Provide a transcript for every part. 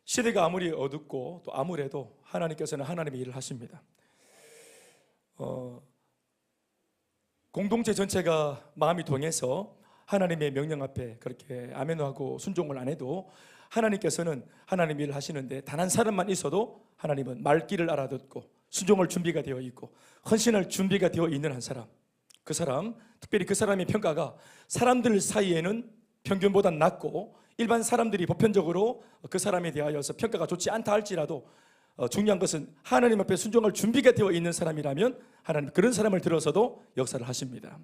시대가 아무리 어둡고 또 암울해도 하나님께서는 하나님의 일을 하십니다. 공동체 전체가 마음이 동해서 하나님의 명령 앞에 그렇게 아멘하고 순종을 안 해도 하나님께서는 하나님의 일을 하시는데, 단 한 사람만 있어도 하나님은 말귀를 알아듣고 순종할 준비가 되어 있고 헌신할 준비가 되어 있는 한 사람, 그 사람, 특별히 그 사람의 평가가 사람들 사이에는 평균보다 낮고 일반 사람들이 보편적으로 그 사람에 대하여서 평가가 좋지 않다 할지라도 중요한 것은 하나님 앞에 순종할 준비가 되어 있는 사람이라면 하나님 그런 사람을 들어서도 역사를 하십니다.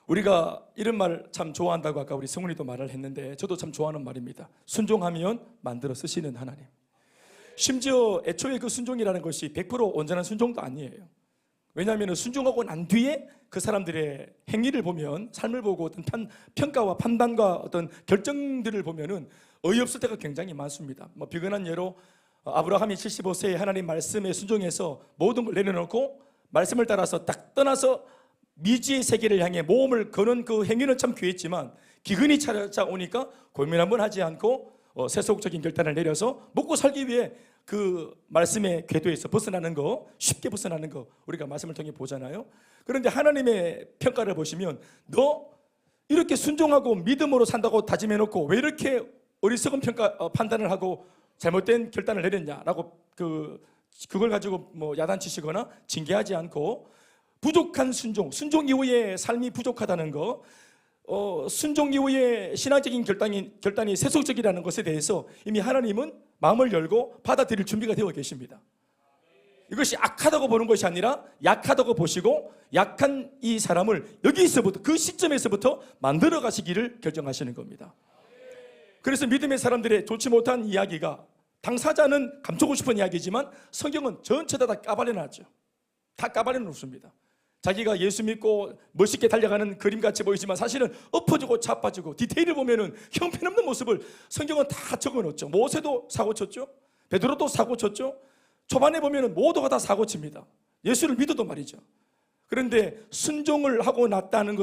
우리가 이런 말 참 좋아한다고 아까 우리 성훈이도 말을 했는데 저도 참 좋아하는 말입니다. 순종하면 만들어 쓰시는 하나님. 심지어 애초에 그 순종이라는 것이 100% 온전한 순종도 아니에요. 왜냐하면 순종하고 난 뒤에 그 사람들의 행위를 보면, 삶을 보고 어떤 평가와 판단과 어떤 결정들을 보면은 어이없을 때가 굉장히 많습니다. 비근한 예로 아브라함이 75세에 하나님 말씀에 순종해서 모든 걸 내려놓고 말씀을 따라서 딱 떠나서 미지의 세계를 향해 모험을 거는 그 행위는 참 귀했지만 기근이 찾아오니까 고민 한번 하지 않고 세속적인 결단을 내려서 먹고 살기 위해 그 말씀의 궤도에서 벗어나는 거, 쉽게 벗어나는 거 우리가 말씀을 통해 보잖아요. 그런데 하나님의 평가를 보시면 너 이렇게 순종하고 믿음으로 산다고 다짐해놓고 왜 이렇게 어리석은 판단을 하고 잘못된 결단을 내렸냐라고 그걸 가지고 야단치시거나 징계하지 않고 부족한 순종 이후에 삶이 부족하다는 거, 순종 이후에 신앙적인 결단이 세속적이라는 것에 대해서 이미 하나님은 마음을 열고 받아들일 준비가 되어 계십니다. 이것이 악하다고 보는 것이 아니라 약하다고 보시고 약한 이 사람을 여기서부터, 그 시점에서부터 만들어 가시기를 결정하시는 겁니다. 그래서 믿음의 사람들의 좋지 못한 이야기가, 당사자는 감추고 싶은 이야기지만 성경은 전체 다 까발려놨죠. 다 까발려놓습니다. 자기가 예수 믿고 멋있게 달려가는 그림같이 보이지만 사실은 엎어지고 자빠지고 디테일을 보면은 형편없는 모습을 성경은 다 적어놓죠. 모세도 사고쳤죠. 베드로도 사고쳤죠. 초반에 보면은 모두가 다 사고칩니다. 예수를 믿어도 말이죠. 그런데 순종을 하고 났다면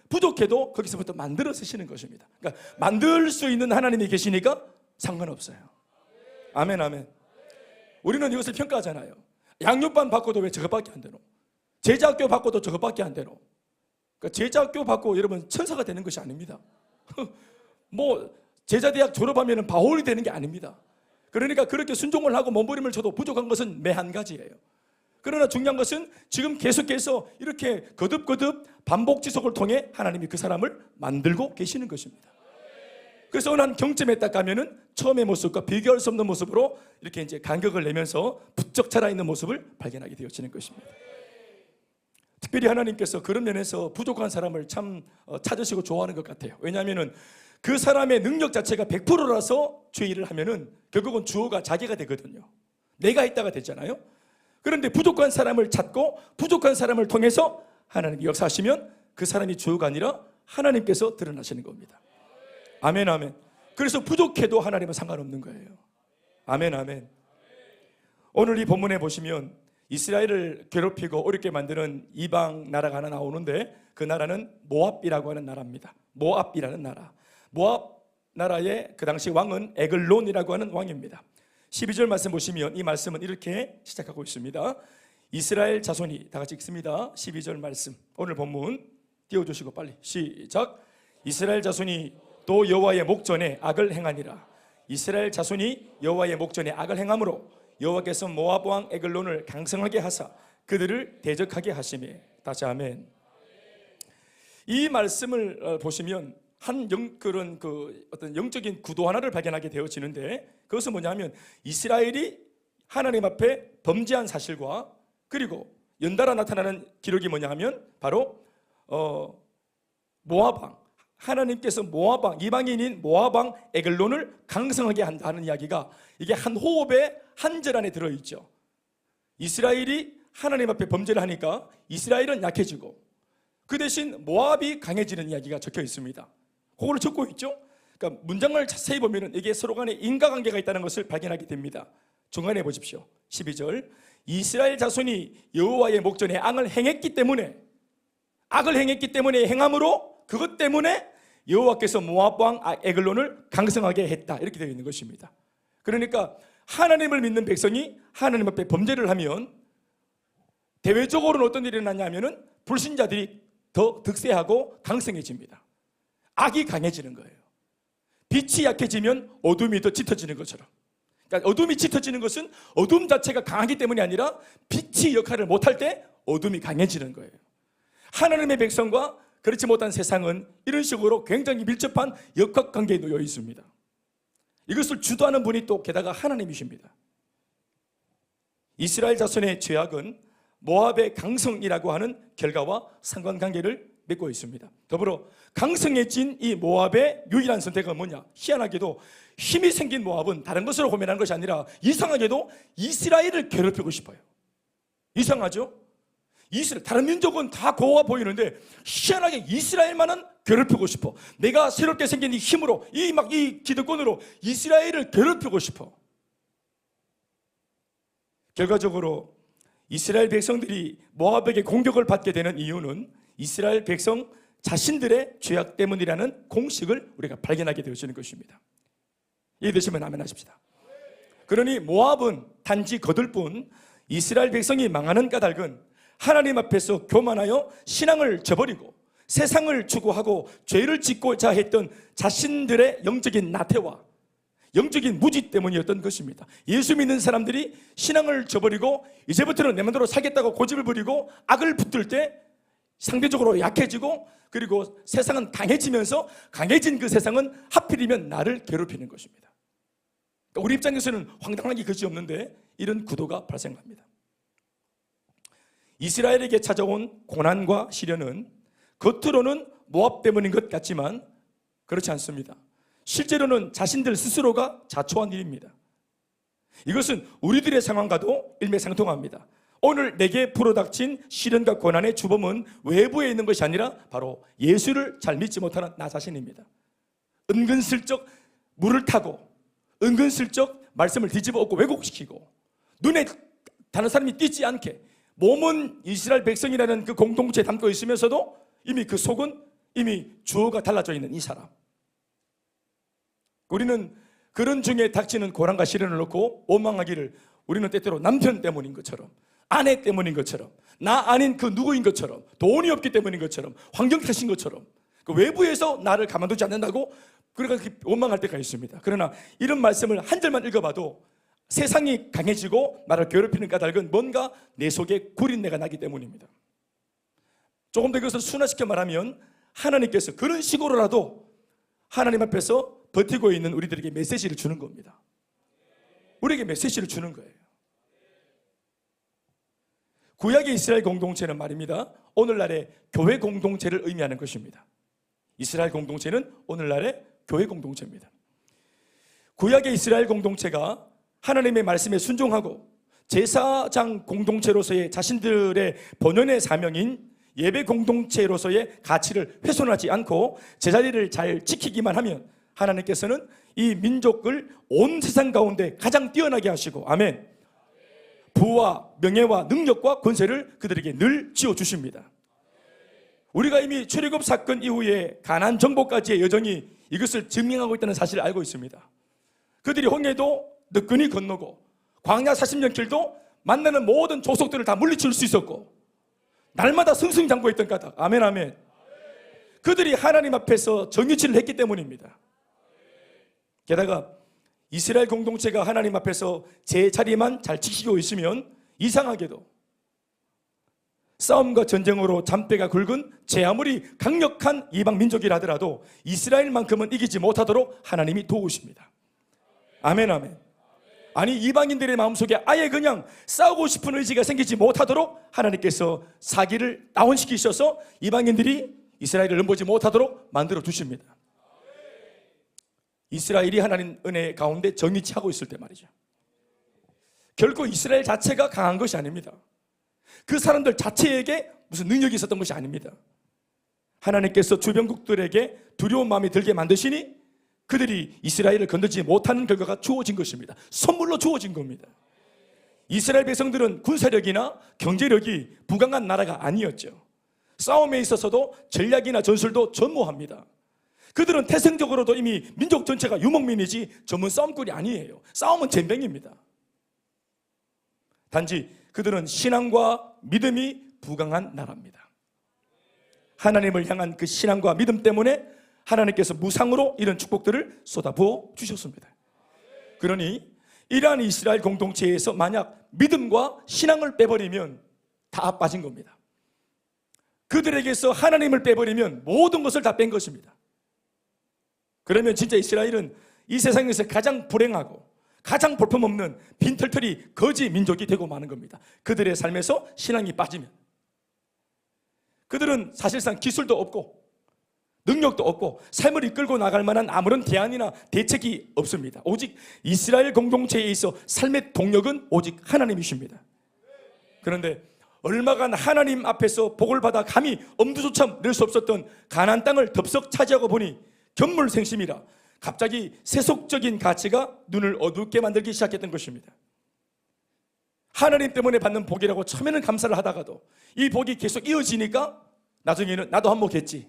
부족해도 거기서부터 만들어 쓰시는 것입니다. 그러니까 만들 수 있는 하나님이 계시니까 상관없어요. 아멘, 아멘. 우리는 이것을 평가하잖아요. 양육반 받고도 왜 저것밖에 안 되노? 제자학교 받고도 저것밖에 안 되노? 그러니까 제자학교 받고 여러분 천사가 되는 것이 아닙니다. 제자대학 졸업하면 바울이 되는 게 아닙니다. 그러니까 그렇게 순종을 하고 몸부림을 쳐도 부족한 것은 매 한 가지예요. 그러나 중요한 것은 지금 계속해서 이렇게 거듭거듭 반복 지속을 통해 하나님이 그 사람을 만들고 계시는 것입니다. 그래서 어느 한 경점에 딱 가면은 처음의 모습과 비교할 수 없는 모습으로 이렇게 이제 간격을 내면서 부쩍 자라있는 모습을 발견하게 되어지는 것입니다. 특별히 하나님께서 그런 면에서 부족한 사람을 참 찾으시고 좋아하는 것 같아요. 왜냐하면은 그 사람의 능력 자체가 100%라서 죄를 하면은 결국은 주어가 자기가 되거든요. 내가 있다가 되잖아요. 그런데 부족한 사람을 찾고 부족한 사람을 통해서 하나님이 역사하시면 그 사람이 주어가 아니라 하나님께서 드러나시는 겁니다. 아멘, 아멘. 그래서 부족해도 하나님은 상관없는 거예요. 아멘, 아멘. 오늘 이 본문에 보시면 이스라엘을 괴롭히고 어렵게 만드는 이방 나라가 하나 나오는데 그 나라는 모압이라고 하는 나라입니다. 모압이라는 나라. 모압 나라의 그 당시 왕은 에글론이라고 하는 왕입니다. 12절 말씀 보시면 이 말씀은 이렇게 시작하고 있습니다. 이스라엘 자손이, 다 같이 읽습니다. 12절 말씀, 오늘 본문 띄워주시고 빨리 시작. 이스라엘 자손이 또 여호와의 목전에 악을 행하니라. 이스라엘 자손이 여호와의 목전에 악을 행함으로 여호와께서 모압 왕 에글론을 강성하게 하사 그들을 대적하게 하시매. 다시 아멘. 이 말씀을 보시면 그런 어떤 영적인 구도 하나를 발견하게 되어지는데, 그것은 뭐냐면 이스라엘이 하나님 앞에 범죄한 사실과 그리고 연달아 나타나는 기록이 뭐냐 하면 바로 모압 왕, 하나님께서 모압 왕, 이방인인 모압 왕 에글론을 강성하게 한다는 이야기가 이게 한 호흡에 한 절 안에 들어있죠. 이스라엘이 하나님 앞에 범죄를 하니까 이스라엘은 약해지고 그 대신 모압이 강해지는 이야기가 적혀 있습니다. 그거를 적고 있죠. 그러니까 문장을 자세히 보면 이게 서로 간에 인과관계가 있다는 것을 발견하게 됩니다. 중간에 보십시오. 12절. 이스라엘 자손이 여호와의 목전에 악을 행했기 때문에 행함으로 그것 때문에 여호와께서 모압 왕 에글론을 강성하게 했다. 이렇게 되어 있는 것입니다. 그러니까 하나님을 믿는 백성이 하나님 앞에 범죄를 하면 대외적으로는 어떤 일이 일어나냐면은 불신자들이 더 득세하고 강성해집니다. 악이 강해지는 거예요. 빛이 약해지면 어둠이 더 짙어지는 것처럼. 그러니까 어둠이 짙어지는 것은 어둠 자체가 강하기 때문이 아니라 빛이 역할을 못할 때 어둠이 강해지는 거예요. 하나님의 백성과 그렇지 못한 세상은 이런 식으로 굉장히 밀접한 역학관계에 놓여 있습니다. 이것을 주도하는 분이 또 게다가 하나님이십니다. 이스라엘 자손의 죄악은 모압의 강성이라고 하는 결과와 상관관계를 맺고 있습니다. 더불어 강성해진 이 모압의 유일한 선택은 뭐냐? 희한하게도 힘이 생긴 모압은 다른 것으로 고민하는 것이 아니라 이상하게도 이스라엘을 괴롭히고 싶어요. 이상하죠? 다른 민족은 다 고와 보이는데 희한하게 이스라엘만은 괴롭히고 싶어. 내가 새롭게 생긴 이 힘으로 이 기득권으로 이스라엘을 괴롭히고 싶어. 결과적으로 이스라엘 백성들이 모압에게 공격을 받게 되는 이유는 이스라엘 백성 자신들의 죄악 때문이라는 공식을 우리가 발견하게 되어지는 것입니다. 이해되시면 아멘 하십시다. 그러니 모압은 단지 거들 뿐 이스라엘 백성이 망하는 까닭은 하나님 앞에서 교만하여 신앙을 저버리고 세상을 추구하고 죄를 짓고자 했던 자신들의 영적인 나태와 영적인 무지 때문이었던 것입니다. 예수 믿는 사람들이 신앙을 저버리고 이제부터는 내 마음대로 살겠다고 고집을 부리고 악을 붙들 때 상대적으로 약해지고 그리고 세상은 강해지면서 강해진 그 세상은 하필이면 나를 괴롭히는 것입니다. 그러니까 우리 입장에서는 황당하기 그지없는데 이런 구도가 발생합니다. 이스라엘에게 찾아온 고난과 시련은 겉으로는 모압 때문인 것 같지만 그렇지 않습니다. 실제로는 자신들 스스로가 자초한 일입니다. 이것은 우리들의 상황과도 일맥상통합니다. 오늘 내게 불어닥친 시련과 고난의 주범은 외부에 있는 것이 아니라 바로 예수를 잘 믿지 못하는 나 자신입니다. 은근슬쩍 물을 타고 은근슬쩍 말씀을 뒤집어 엎고 왜곡시키고 눈에 다른 사람이 띄지 않게 몸은 이스라엘 백성이라는 그 공동체에 담고 있으면서도 이미 그 속은 이미 주어가 달라져 있는 이 사람. 우리는 그런 중에 닥치는 고난과 시련을 놓고 원망하기를 우리는 때때로 남편 때문인 것처럼 아내 때문인 것처럼 나 아닌 그 누구인 것처럼 돈이 없기 때문인 것처럼 환경 탓인 것처럼 그 외부에서 나를 가만두지 않는다고 그렇게 원망할 때가 있습니다. 그러나 이런 말씀을 한 절만 읽어봐도 세상이 강해지고 나를 괴롭히는 까닭은 뭔가 내 속에 구린내가 나기 때문입니다. 조금 더 이것을 순화시켜 말하면 하나님께서 그런 식으로라도 하나님 앞에서 버티고 있는 우리들에게 메시지를 주는 겁니다. 우리에게 메시지를 주는 거예요. 구약의 이스라엘 공동체는 말입니다. 오늘날의 교회 공동체를 의미하는 것입니다. 이스라엘 공동체는 오늘날의 교회 공동체입니다. 구약의 이스라엘 공동체가 하나님의 말씀에 순종하고 제사장 공동체로서의 자신들의 본연의 사명인 예배 공동체로서의 가치를 훼손하지 않고 제자리를 잘 지키기만 하면 하나님께서는 이 민족을 온 세상 가운데 가장 뛰어나게 하시고 아멘 부와 명예와 능력과 권세를 그들에게 늘 지어주십니다. 우리가 이미 출애굽 사건 이후에 가나안 정복까지의 여정이 이것을 증명하고 있다는 사실을 알고 있습니다. 그들이 홍해도 느끈히 건너고 광야 40년 길도 만나는 모든 족속들을 다 물리칠 수 있었고 날마다 승승장구했던 까닭 아멘 아멘 그들이 하나님 앞에서 정의치를 했기 때문입니다. 게다가 이스라엘 공동체가 하나님 앞에서 제 자리만 잘 지키고 있으면 이상하게도 싸움과 전쟁으로 잔뼈가 굵은 제 아무리 강력한 이방 민족이라 하더라도 이스라엘만큼은 이기지 못하도록 하나님이 도우십니다. 아멘 아멘. 아니 이방인들의 마음속에 아예 그냥 싸우고 싶은 의지가 생기지 못하도록 하나님께서 사기를 다운시키셔서 이방인들이 이스라엘을 넘보지 못하도록 만들어 두십니다. 이스라엘이 하나님 은혜 가운데 정의치하고 있을 때 말이죠. 결코 이스라엘 자체가 강한 것이 아닙니다. 그 사람들 자체에게 무슨 능력이 있었던 것이 아닙니다. 하나님께서 주변국들에게 두려운 마음이 들게 만드시니 그들이 이스라엘을 건들지 못하는 결과가 주어진 것입니다. 선물로 주어진 겁니다. 이스라엘 백성들은 군사력이나 경제력이 부강한 나라가 아니었죠. 싸움에 있어서도 전략이나 전술도 전무합니다. 그들은 태생적으로도 이미 민족 전체가 유목민이지 전문 싸움꾼이 아니에요. 싸움은 젬병입니다. 단지 그들은 신앙과 믿음이 부강한 나라입니다. 하나님을 향한 그 신앙과 믿음 때문에 하나님께서 무상으로 이런 축복들을 쏟아부어 주셨습니다. 그러니 이러한 이스라엘 공동체에서 만약 믿음과 신앙을 빼버리면 다 빠진 겁니다. 그들에게서 하나님을 빼버리면 모든 것을 다 뺀 것입니다. 그러면 진짜 이스라엘은 이 세상에서 가장 불행하고 가장 볼품없는 빈털터리 거지 민족이 되고 마는 겁니다. 그들의 삶에서 신앙이 빠지면. 그들은 사실상 기술도 없고 능력도 없고 삶을 이끌고 나갈 만한 아무런 대안이나 대책이 없습니다. 오직 이스라엘 공동체에 있어 삶의 동력은 오직 하나님이십니다. 그런데 얼마간 하나님 앞에서 복을 받아 감히 엄두조차 낼 수 없었던 가나안 땅을 덥석 차지하고 보니 견물생심이라 갑자기 세속적인 가치가 눈을 어둡게 만들기 시작했던 것입니다. 하나님 때문에 받는 복이라고 처음에는 감사를 하다가도 이 복이 계속 이어지니까 나중에는 나도 한몫했지,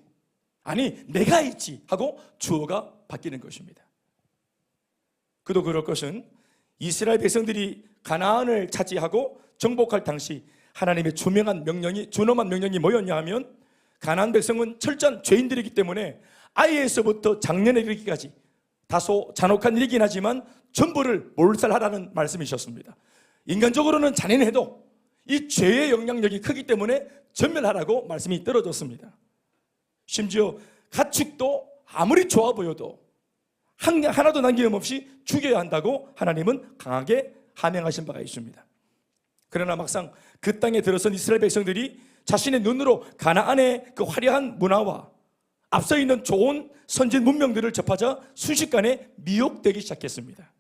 아니 내가 했지 하고 주어가 바뀌는 것입니다. 그도 그럴 것은 이스라엘 백성들이 가나안을 차지하고 정복할 당시 하나님의 준엄한 명령이 뭐였냐 하면 가나안 백성은 철저한 죄인들이기 때문에 아이에서부터 장년에 이르기까지 다소 잔혹한 일이긴 하지만 전부를 몰살하라는 말씀이셨습니다. 인간적으로는 잔인해도 이 죄의 영향력이 크기 때문에 전멸하라고 말씀이 떨어졌습니다. 심지어 가축도 아무리 좋아 보여도 하나도 남김없이 죽여야 한다고 하나님은 강하게 하명하신 바가 있습니다. 그러나 막상 그 땅에 들어선 이스라엘 백성들이 자신의 눈으로 가나안의 그 화려한 문화와 앞서 있는 좋은 선진 문명들을 접하자 순식간에 미혹되기 시작했습니다.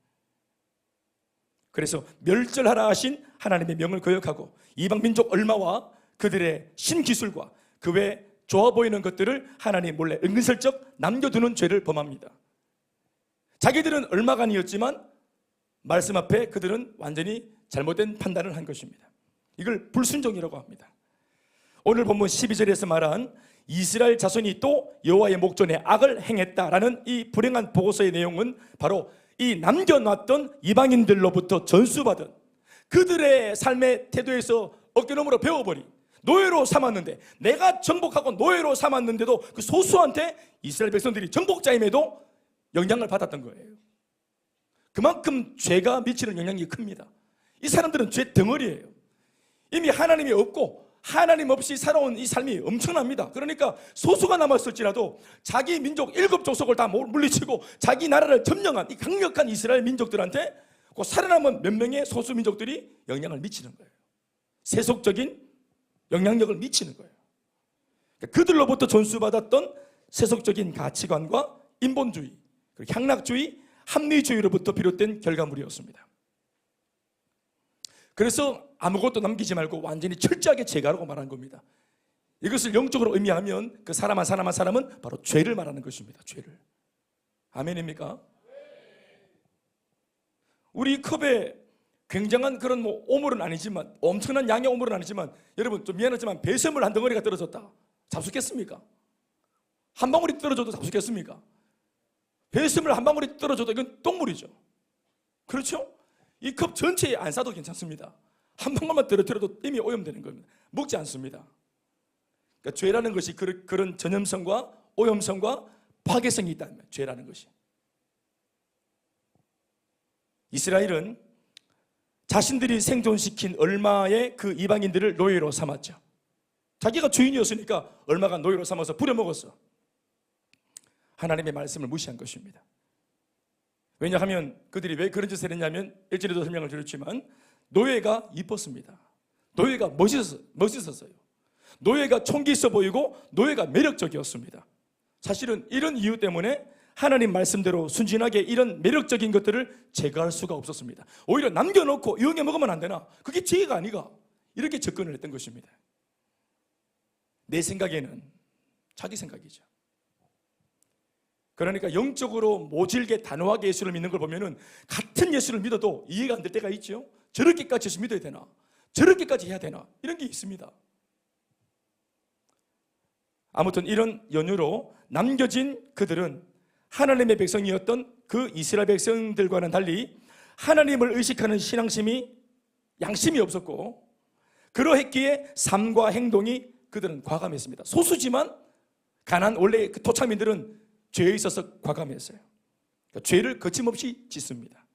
그래서 멸절하라 하신 하나님의 명을 거역하고 이방 민족 얼마와 그들의 신기술과 그 외 좋아 보이는 것들을 하나님 몰래 은근슬쩍 남겨두는 죄를 범합니다. 자기들은 얼마간이었지만 말씀 앞에 그들은 완전히 잘못된 판단을 한 것입니다. 이걸 불순종이라고 합니다. 오늘 본문 12절에서 말한 이스라엘 자손이 또 여호와의 목전에 악을 행했다라는 이 불행한 보고서의 내용은 바로 이 남겨놨던 이방인들로부터 전수받은 그들의 삶의 태도에서 어깨너머로 배워버린 노예로 삼았는데, 내가 정복하고 노예로 삼았는데도 그 소수한테 이스라엘 백성들이 정복자임에도 영향을 받았던 거예요. 그만큼 죄가 미치는 영향이 큽니다. 이 사람들은 죄 덩어리예요. 이미 하나님이 없고 하나님 없이 살아온 이 삶이 엄청납니다. 그러니까 소수가 남았을지라도 자기 민족 7족속을 다 물리치고 자기 나라를 점령한 이 강력한 이스라엘 민족들한테 그 살아남은 몇 명의 소수 민족들이 영향을 미치는 거예요. 세속적인 영향력을 미치는 거예요. 그들로부터 전수받았던 세속적인 가치관과 인본주의, 향락주의, 합리주의로부터 비롯된 결과물이었습니다. 그래서 아무것도 남기지 말고 완전히 철저하게 제거하라고 말한 겁니다. 이것을 영적으로 의미하면 그 사람 한 사람은 바로 죄를 말하는 것입니다. 죄를. 아멘입니까? 우리 컵에 굉장한 그런 오물은 아니지만, 엄청난 양의 오물은 아니지만, 여러분 좀 미안하지만 배설물 한 덩어리가 떨어졌다, 잡수겠습니까? 한 방울이 떨어져도 잡수겠습니까? 배설물 한 방울이 떨어져도 이건 똥물이죠. 그렇죠? 이 컵 전체에 안 싸도 괜찮습니다. 한 방울만 떨어뜨려도 이미 오염되는 겁니다. 먹지 않습니다. 그러니까 죄라는 것이 그런 전염성과 오염성과 파괴성이 있다는 거예요. 죄라는 것이. 이스라엘은 자신들이 생존시킨 얼마의 그 이방인들을 노예로 삼았죠. 자기가 주인이었으니까 얼마간 노예로 삼아서 부려먹었어. 하나님의 말씀을 무시한 것입니다. 왜냐하면 그들이 왜 그런 짓을 했냐면, 일전에도 설명을 드렸지만 노예가 이뻤습니다. 노예가 멋있었어요. 노예가 총기 있어 보이고 노예가 매력적이었습니다. 사실은 이런 이유 때문에 하나님 말씀대로 순진하게 이런 매력적인 것들을 제거할 수가 없었습니다. 오히려 남겨놓고 이용해 먹으면 안 되나? 그게 지혜가 아니가? 이렇게 접근을 했던 것입니다. 내 생각에는 자기 생각이죠. 그러니까 영적으로 모질게 단호하게 예수를 믿는 걸 보면은 같은 예수를 믿어도 이해가 안 될 때가 있죠. 저렇게까지 예수 믿어야 되나? 저렇게까지 해야 되나? 이런 게 있습니다. 아무튼 이런 연유로 남겨진 그들은 하나님의 백성이었던 그 이스라엘 백성들과는 달리 하나님을 의식하는 신앙심이 양심이 없었고, 그러했기에 삶과 행동이 그들은 과감했습니다. 소수지만 가난 원래 그 토착민들은 죄에 있어서 과감했어요. 그러니까 죄를 거침없이 짓습니다.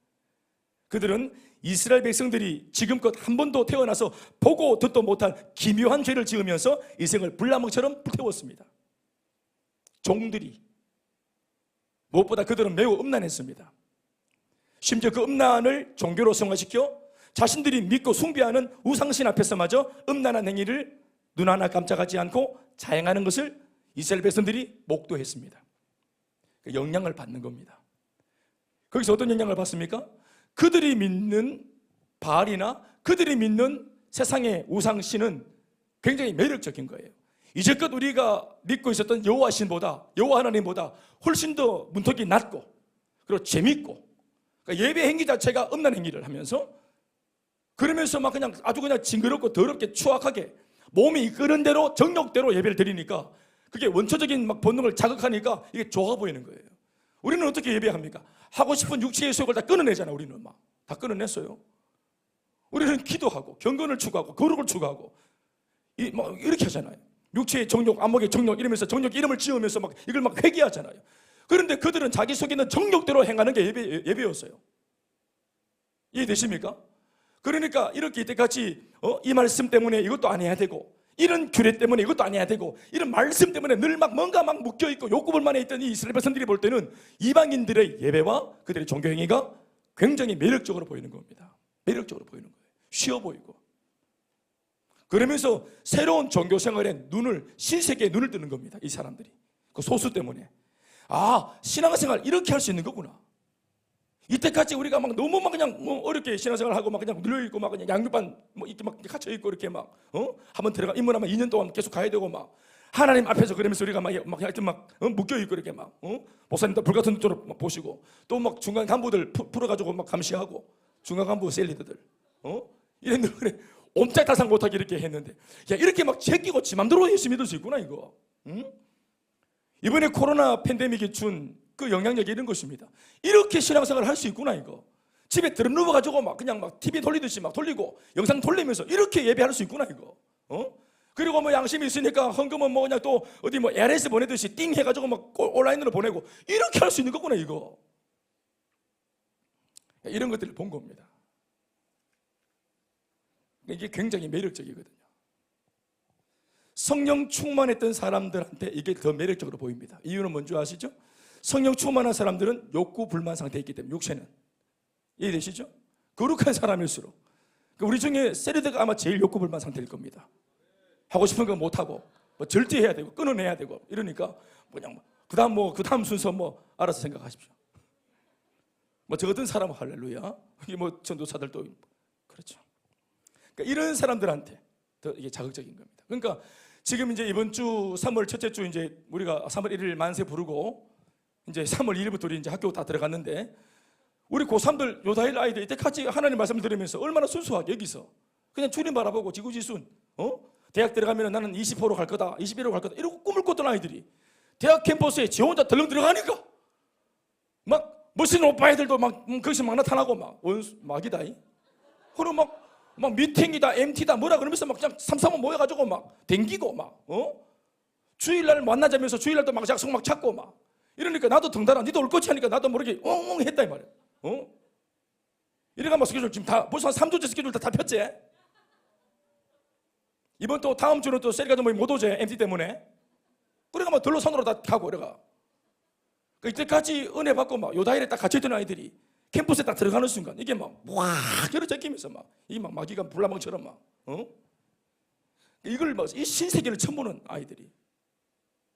그들은 이스라엘 백성들이 지금껏 한 번도 태어나서 보고 듣도 못한 기묘한 죄를 지으면서 인생을 불나방처럼 불태웠습니다. 종들이. 무엇보다 그들은 매우 음란했습니다. 심지어 그 음란을 종교로 성화시켜 자신들이 믿고 숭배하는 우상신 앞에서마저 음란한 행위를 눈 하나 깜짝하지 않고 자행하는 것을 이스라엘 백성들이 목도했습니다. 영향을 받는 겁니다. 거기서 어떤 영향을 받습니까? 그들이 믿는 바알이나 그들이 믿는 세상의 우상신은 굉장히 매력적인 거예요. 이제껏 우리가 믿고 있었던 여호와 신보다, 여호와 하나님보다 훨씬 더 문턱이 낮고, 그리고 재밌고, 그러니까 예배 행위 자체가 음란 행위를 하면서, 그러면서 막 그냥 아주 그냥 징그럽고 더럽게 추악하게 몸이 이끄는 대로 정욕대로 예배를 드리니까 그게 원초적인 막 본능을 자극하니까 이게 좋아 보이는 거예요. 우리는 어떻게 예배합니까? 하고 싶은 육체의 소욕을 다 끊어내잖아. 우리는 막 다 끊어냈어요. 우리는 기도하고 경건을 추구하고 거룩을 추구하고 막 이렇게 하잖아요. 육체의 정욕, 안목의 정욕 이러면서 정욕 이름을 지으면서 막 이걸 막 회개하잖아요. 그런데 그들은 자기 속에 있는 정욕대로 행하는 게 예배였어요. 이해되십니까? 그러니까 이렇게 이때까지 이 말씀 때문에 이것도 안 해야 되고, 이런 규례 때문에 이것도 안 해야 되고, 이런 말씀 때문에 늘 막 뭔가 막 묶여있고 욕구불만에 있던 이 이스라엘 백성들이 볼 때는 이방인들의 예배와 그들의 종교행위가 굉장히 매력적으로 보이는 겁니다. 매력적으로 보이는 거예요. 쉬워 보이고. 그러면서 새로운 종교 생활에 신세계에 눈을 뜨는 겁니다. 이 사람들이. 그 소수 때문에. 아, 신앙생활 이렇게 할 수 있는 거구나. 이때까지 우리가 막 너무 막 그냥 어렵게 신앙생활 하고 막 그냥 눌려있고 막 그냥 양육반 뭐 이렇게 막 갇혀있고 이렇게 막 한번 들어가 입문하면 2년 동안 계속 가야 되고 막 하나님 앞에서 그러면서 우리가 막 하여튼 막 묶여있고 이렇게 막 목사님도 불같은 눈으로 막 보시고 또 막 중간 간부들 풀어가지고 막 감시하고 중간 간부 셀리더들 이런 늘 옴짝달싹 못하게 이렇게 했는데, 야 이렇게 막 제끼고 지 맘대로 예수 믿을 수 있구나 이거. 이번에 코로나 팬데믹이 준 그 영향력이 이런 것입니다. 이렇게 신앙생활을 할 수 있구나 이거. 집에 들어누워가지고 막 그냥 막 TV 돌리듯이 막 돌리고 영상 돌리면서 이렇게 예배할 수 있구나 이거. 그리고 뭐 양심이 있으니까 헌금은 뭐 그냥 또 어디 뭐 ARS 보내듯이 띵 해가지고 막 온라인으로 보내고 이렇게 할 수 있는 거구나 이거. 이런 것들을 본 겁니다. 이게 굉장히 매력적이거든요. 성령 충만했던 사람들한테 이게 더 매력적으로 보입니다. 이유는 뭔지 아시죠? 성령 충만한 사람들은 욕구 불만 상태에 있기 때문에, 육체는. 이해되시죠? 거룩한 사람일수록. 우리 중에 세르드가 아마 제일 욕구 불만 상태일 겁니다. 하고 싶은 거 못하고 뭐 절제해야 되고 끊어내야 되고 이러니까 그냥 그 다음 순서 뭐 알아서 생각하십시오. 뭐 저 같은 사람은 할렐루야. 이게 뭐 전도사들도 그렇죠. 그러니까 이런 사람들한테 더 이게 자극적인 겁니다. 그러니까 지금 이제 이번 주 3월 첫째 주 이제 우리가 3월 1일 만세 부르고 이제 3월 2일부터 우리 이제 학교 다 들어갔는데, 우리 고3들 요다일 아이들 이때까지 하나님 말씀을 들으면서 얼마나 순수하게 여기서 그냥 주님 바라보고 지구지순 대학 들어가면 나는 20호로 갈 거다 21호로 갈 거다 이러고 꿈을 꿨던 아이들이 대학 캠퍼스에 지 혼자 덜렁 들어가니까 막 멋있는 오빠 애들도 막 거기서 막 나타나고 막 원수 막이다 그리고 막 미팅이다 MT다 뭐라 그러면서 막 그냥 삼삼오 모여가지고 막 댕기고 막 주일날 만나자면서 주일날도 막 약속 막 찾고 막 이러니까 나도 덩달아 니도 올 거지 하니까 나도 모르게 엉엉 했다 이 말이야. 이래가 막 스케줄 지금 다 벌써 한 3주째 스케줄 다 폈지. 이번 또 다음 주는 또 셀가도 못 오지 MT 때문에. 그래가 막 들로 선으로 다 가고 이래가. 이때까지 은혜 받고 막 요다일에 딱 갇혀있던 아이들이 캠퍼스에 딱 들어가는 순간 이게 막 이렇게 제끼면서 막 이 막 마귀가 불나방처럼 막 이걸 막 이 신세계를 처음 보는 아이들이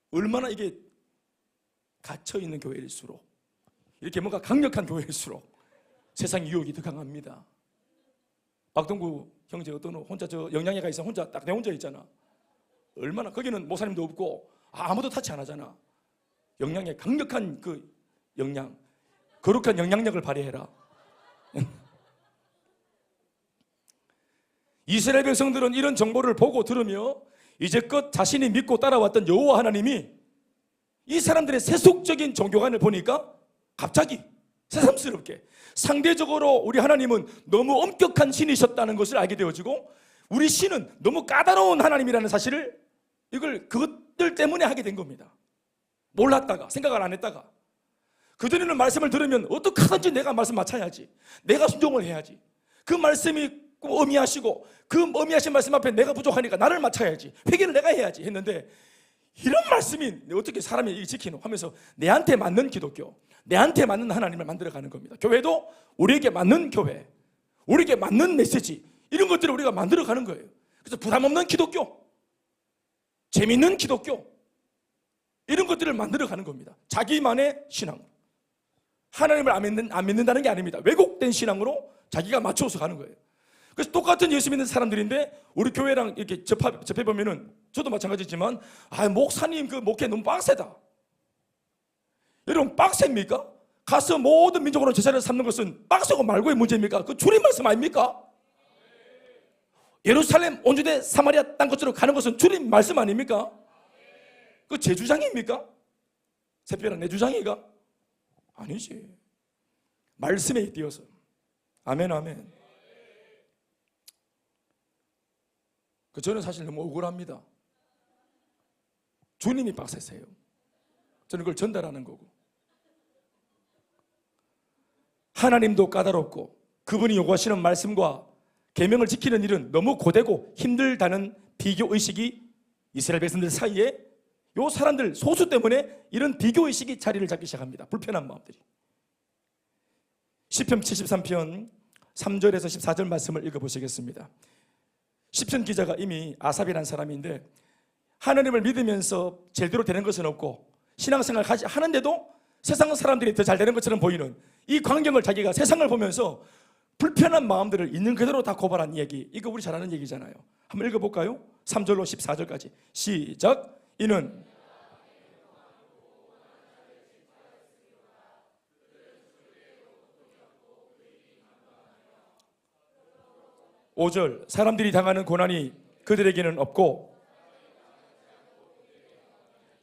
얼마나 이게 갇혀 있는 교회일수록 이렇게 뭔가 강력한 교회일수록 세상 유혹이 더 강합니다. 박동구 형제 어떤 혼자 저 영양회가 있어 혼자 딱 내 혼자 있잖아. 얼마나 거기는 목사님도 없고 아무도 타치 안 하잖아. 영양에 강력한 그 영양, 거룩한 영향력을 발휘해라. 이스라엘 백성들은 이런 정보를 보고 들으며 이제껏 자신이 믿고 따라왔던 여호와 하나님이 이 사람들의 세속적인 종교관을 보니까 갑자기 새삼스럽게 상대적으로 우리 하나님은 너무 엄격한 신이셨다는 것을 알게 되어지고 우리 신은 너무 까다로운 하나님이라는 사실을 이걸 그것들 때문에 하게 된 겁니다. 몰랐다가 생각을 안 했다가 그전에는 말씀을 들으면 어떻게 하든지 내가 말씀 맞춰야지, 내가 순종을 해야지, 그 말씀이 어미하시고 그 어미하신 말씀 앞에 내가 부족하니까 나를 맞춰야지, 회개를 내가 해야지 했는데 이런 말씀이 어떻게 사람이 지키노 하면서 내한테 맞는 기독교, 내한테 맞는 하나님을 만들어가는 겁니다. 교회도 우리에게 맞는 교회, 우리에게 맞는 메시지, 이런 것들을 우리가 만들어가는 거예요. 그래서 부담 없는 기독교, 재밌는 기독교, 이런 것들을 만들어가는 겁니다. 자기만의 신앙, 하나님을 안 믿는다는 게 아닙니다. 왜곡된 신앙으로 자기가 맞춰서 가는 거예요. 그래서 똑같은 예수 믿는 사람들인데 우리 교회랑 이렇게 접해보면은 저도 마찬가지지만 목사님 그 목회 너무 빡세다. 여러분 빡셉니까? 가서 모든 민족으로 제자를 삼는 것은 빡세고 말고의 문제입니까? 그 주님 말씀 아닙니까? 예루살렘, 온주대, 사마리아 땅 끝으로 가는 것은 주님 말씀 아닙니까? 그 제 주장입니까? 새별한 내 주장이가? 아니지. 말씀에 띄어서. 아멘, 아멘. 저는 사실 너무 억울합니다. 주님이 빡세세요. 저는 그걸 전달하는 거고. 하나님도 까다롭고 그분이 요구하시는 말씀과 계명을 지키는 일은 너무 고되고 힘들다는 비교의식이 이스라엘 백성들 사이에 요 사람들 소수 때문에 이런 비교의식이 자리를 잡기 시작합니다. 불편한 마음들이. 시편 73편 3절에서 14절 말씀을 읽어보시겠습니다. 시편 기자가 이미 아삽이라는 사람인데 하나님을 믿으면서 제대로 되는 것은 없고 신앙생활 하는데도 세상 사람들이 더 잘 되는 것처럼 보이는 이 광경을 자기가 세상을 보면서 불편한 마음들을 있는 그대로 다 고발한 얘기, 이거 우리 잘 아는 얘기잖아요. 한번 읽어볼까요? 3절로 14절까지 시작. 이는 5절 사람들이 당하는 고난이 그들에게는 없고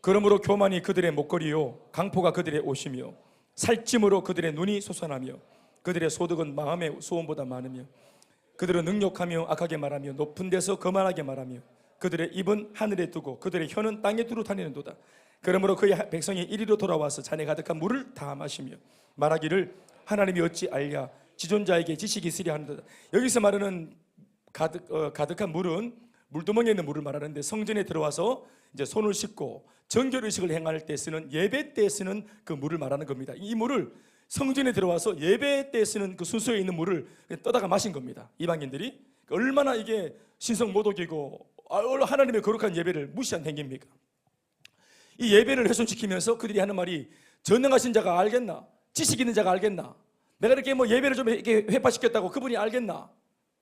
그러므로 교만이 그들의 목걸이요 강포가 그들의 옷이며 살찜으로 그들의 눈이 솟아나며 그들의 소득은 마음의 소원보다 많으며 그들은 능욕하며 악하게 말하며 높은 데서 거만하게 말하며 그들의 입은 하늘에 두고 그들의 혀는 땅에 두루 다니는도다. 그러므로 그의 백성이 이리로 돌아와서 잔에 가득한 물을 다 마시며 말하기를 하나님이 어찌 알랴 지존자에게 지식이 있으랴 하는도다. 여기서 말하는 가득한 물은 물두멍에 있는 물을 말하는데 성전에 들어와서 이제 손을 씻고 정결의식을 행할 때 쓰는 예배 때 쓰는 그 물을 말하는 겁니다. 이 물을 성전에 들어와서 예배 때 쓰는 그 순서에 있는 물을 떠다가 마신 겁니다. 이방인들이 얼마나 이게 신성모독이고 하나님의 거룩한 예배를 무시한 행위입니까? 이 예배를 훼손시키면서 그들이 하는 말이 전능하신 자가 알겠나? 지식 있는 자가 알겠나? 내가 이렇게 예배를 좀 이렇게 회파시켰다고 그분이 알겠나?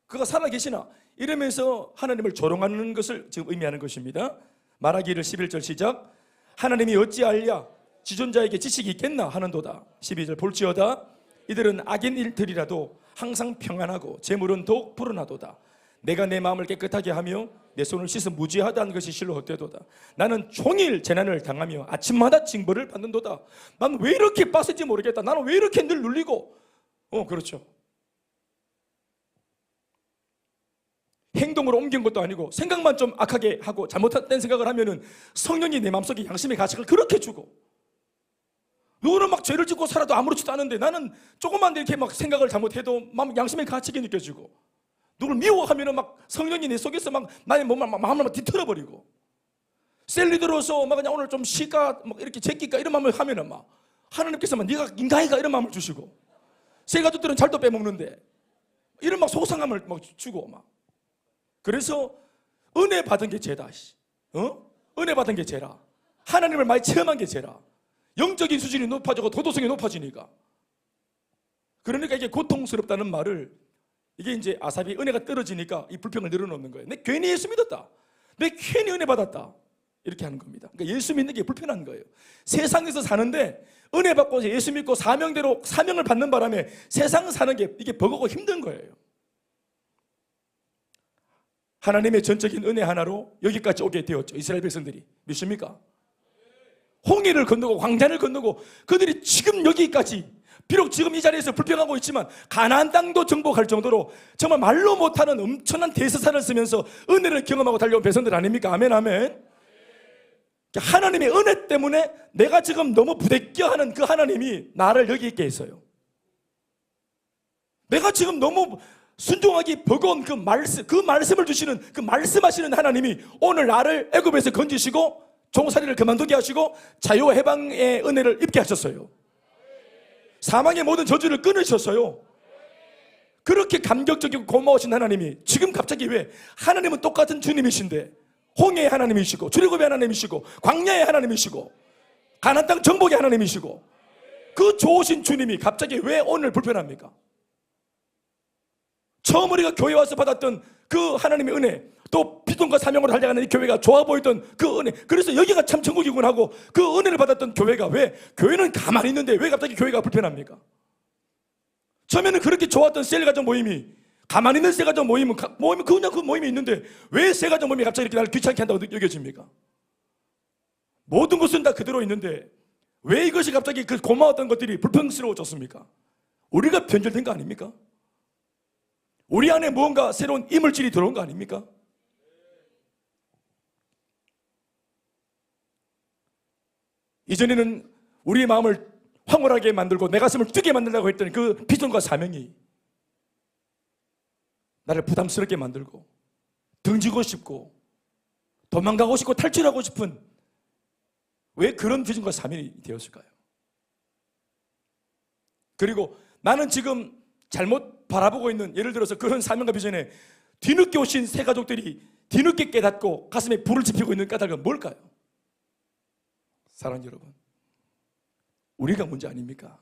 그가 살아계시나? 이러면서 하나님을 조롱하는 것을 지금 의미하는 것입니다. 말하기를 11절 시작. 하나님이 어찌 알랴 지존자에게 지식이 있겠나 하는도다. 12절 볼지어다 이들은 악인일들이라도 항상 평안하고 재물은 더욱 불어나도다. 내가 내 마음을 깨끗하게 하며 내 손을 씻어 무지하다는 것이 실로 헛되도다. 나는 종일 재난을 당하며 아침마다 징벌을 받는도다. 나는 왜 이렇게 빡센지 모르겠다. 나는 왜 이렇게 늘 눌리고 그렇죠. 행동으로 옮긴 것도 아니고 생각만 좀 악하게 하고 잘못된 생각을 하면은 성령이 내 마음속에 양심의 가책을 그렇게 주고 너는 막 죄를 짓고 살아도 아무렇지도 않은데 나는 조금만 이렇게 막 생각을 잘못해도 양심의 가책이 느껴지고 누굴 미워하면은 막 성령이 내 속에서 막 나의 마음을 막 뒤틀어버리고 셀리 들어서 막 그냥 오늘 좀 쉴까 막 이렇게 제낄까 이런 마음을 하면은 막 하나님께서 막 네가 인간이가 이런 마음을 주시고 새가족들은 잘도 빼먹는데 이런 막 소상함을 막 주고 막 그래서 은혜 받은 게 죄다. 은혜 받은 게 죄라. 하나님을 많이 체험한 게 죄라. 영적인 수준이 높아지고 도덕성이 높아지니까. 그러니까 이게 고통스럽다는 말을 이게 이제 아삽이 은혜가 떨어지니까 이 불평을 늘어놓는 거예요. 내 괜히 예수 믿었다. 내 괜히 은혜 받았다. 이렇게 하는 겁니다. 그러니까 예수 믿는 게 불편한 거예요. 세상에서 사는데 은혜 받고 예수 믿고 사명대로 사명을 받는 바람에 세상 사는 게 이게 버겁고 힘든 거예요. 하나님의 전적인 은혜 하나로 여기까지 오게 되었죠. 이스라엘 백성들이. 믿습니까? 홍해를 건너고 광야를 건너고 그들이 지금 여기까지, 비록 지금 이 자리에서 불평하고 있지만 가나안 땅도 정복할 정도로 정말 말로 못하는 엄청난 대서사를 쓰면서 은혜를 경험하고 달려온 백성들 아닙니까? 아멘, 아멘. 하나님의 은혜 때문에 내가 지금 너무 부대껴하는 그 하나님이 나를 여기 있게 했어요. 내가 지금 너무 순종하기 버거운 그 말씀을 주시는, 그 말씀하시는 하나님이 오늘 나를 애굽에서 건지시고 종살이를 그만두게 하시고 자유와 해방의 은혜를 입게 하셨어요. 사망의 모든 저주를 끊으셨어요. 그렇게 감격적이고 고마우신 하나님이 지금 갑자기 왜, 하나님은 똑같은 주님이신데 홍해의 하나님이시고 출애굽의 하나님이시고 광야의 하나님이시고 가나안 땅 정복의 하나님이시고 그 좋으신 주님이 갑자기 왜 오늘 불편합니까? 처음 우리가 교회 와서 받았던 그 하나님의 은혜, 또 비전과 사명으로 달려가는 이 교회가 좋아 보이던 그 은혜, 그래서 여기가 참 천국이군 하고 그 은혜를 받았던 교회가 왜, 교회는 가만히 있는데 왜 갑자기 교회가 불편합니까? 처음에는 그렇게 좋았던 셀가족 모임이, 가만히 있는 셀가족 모임은 그냥 그 모임이 있는데 왜 셀가족 모임이 갑자기 이렇게 나를 귀찮게 한다고 여겨집니까? 모든 것은 다 그대로 있는데 왜 이것이 갑자기 그 고마웠던 것들이 불평스러워졌습니까? 우리가 변절된 거 아닙니까? 우리 안에 무언가 새로운 이물질이 들어온 거 아닙니까? 이전에는 우리의 마음을 황홀하게 만들고 내 가슴을 뛰게 만들려고 했던 그 비전과 사명이 나를 부담스럽게 만들고 등지고 싶고 도망가고 싶고 탈출하고 싶은, 왜 그런 비전과 사명이 되었을까요? 그리고 나는 지금 잘못 바라보고 있는, 예를 들어서 그런 사명과 비전에 뒤늦게 오신 새 가족들이 뒤늦게 깨닫고 가슴에 불을 지피고 있는 까닭은 뭘까요? 사랑하는 여러분, 우리가 문제 아닙니까?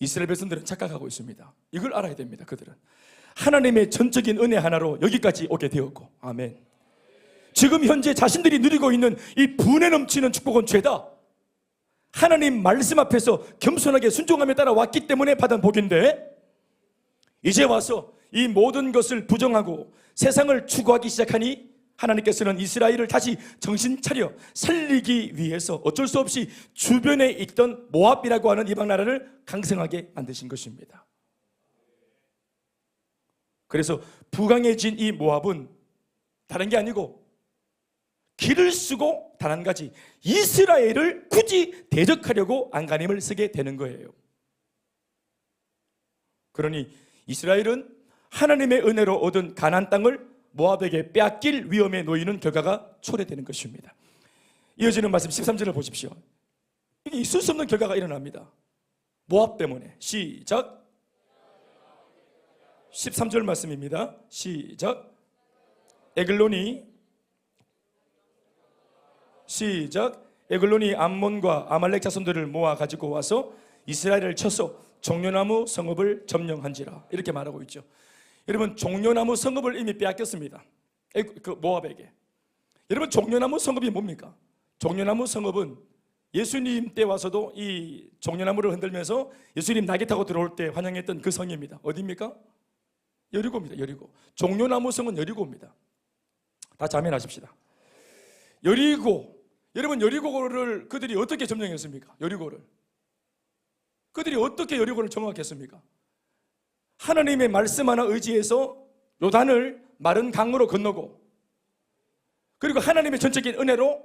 이스라엘 백성들은 착각하고 있습니다. 이걸 알아야 됩니다. 그들은 하나님의 전적인 은혜 하나로 여기까지 오게 되었고, 아멘. 지금 현재 자신들이 누리고 있는 이 분에 넘치는 축복은 죄다, 하나님 말씀 앞에서 겸손하게 순종하며 따라왔기 때문에 받은 복인데, 이제 와서 이 모든 것을 부정하고 세상을 추구하기 시작하니 하나님께서는 이스라엘을 다시 정신 차려 살리기 위해서 어쩔 수 없이 주변에 있던 모압이라고 하는 이방 나라를 강성하게 만드신 것입니다. 그래서 부강해진 이 모압은 다른 게 아니고 길을 쓰고 단 한 가지, 이스라엘을 굳이 대적하려고 안간힘을 쓰게 되는 거예요. 그러니 이스라엘은 하나님의 은혜로 얻은 가나안 땅을 모압에게 빼앗길 위험에 놓이는 결과가 초래되는 것입니다. 이어지는 말씀 13절을 보십시오. 이게 있을 수 없는 결과가 일어납니다. 모압 때문에. 시작. 13절 말씀입니다. 시작. 에글론이, 시작. 에글론이 암몬과 아말렉 자손들을 모아 가지고 와서 이스라엘을 쳐서 종려나무 성읍을 점령한지라, 이렇게 말하고 있죠. 여러분, 종려나무 성읍을 이미 빼앗겼습니다. 그 모압에게. 여러분, 종려나무 성읍이 뭡니까? 종려나무 성읍은 예수님 때 와서도 이 종려나무를 흔들면서 예수님 낙에 타고 들어올 때 환영했던 그 성입니다. 어디입니까? 여리고입니다. 여리고. 종려나무 성은 여리고입니다. 다 자매하십시다. 여리고. 여러분, 여리고를 그들이 어떻게 점령했습니까? 여리고를. 그들이 어떻게 여리고를 정확했습니까? 하나님의 말씀 하나 의지해서 요단을 마른 강으로 건너고, 그리고 하나님의 전적인 은혜로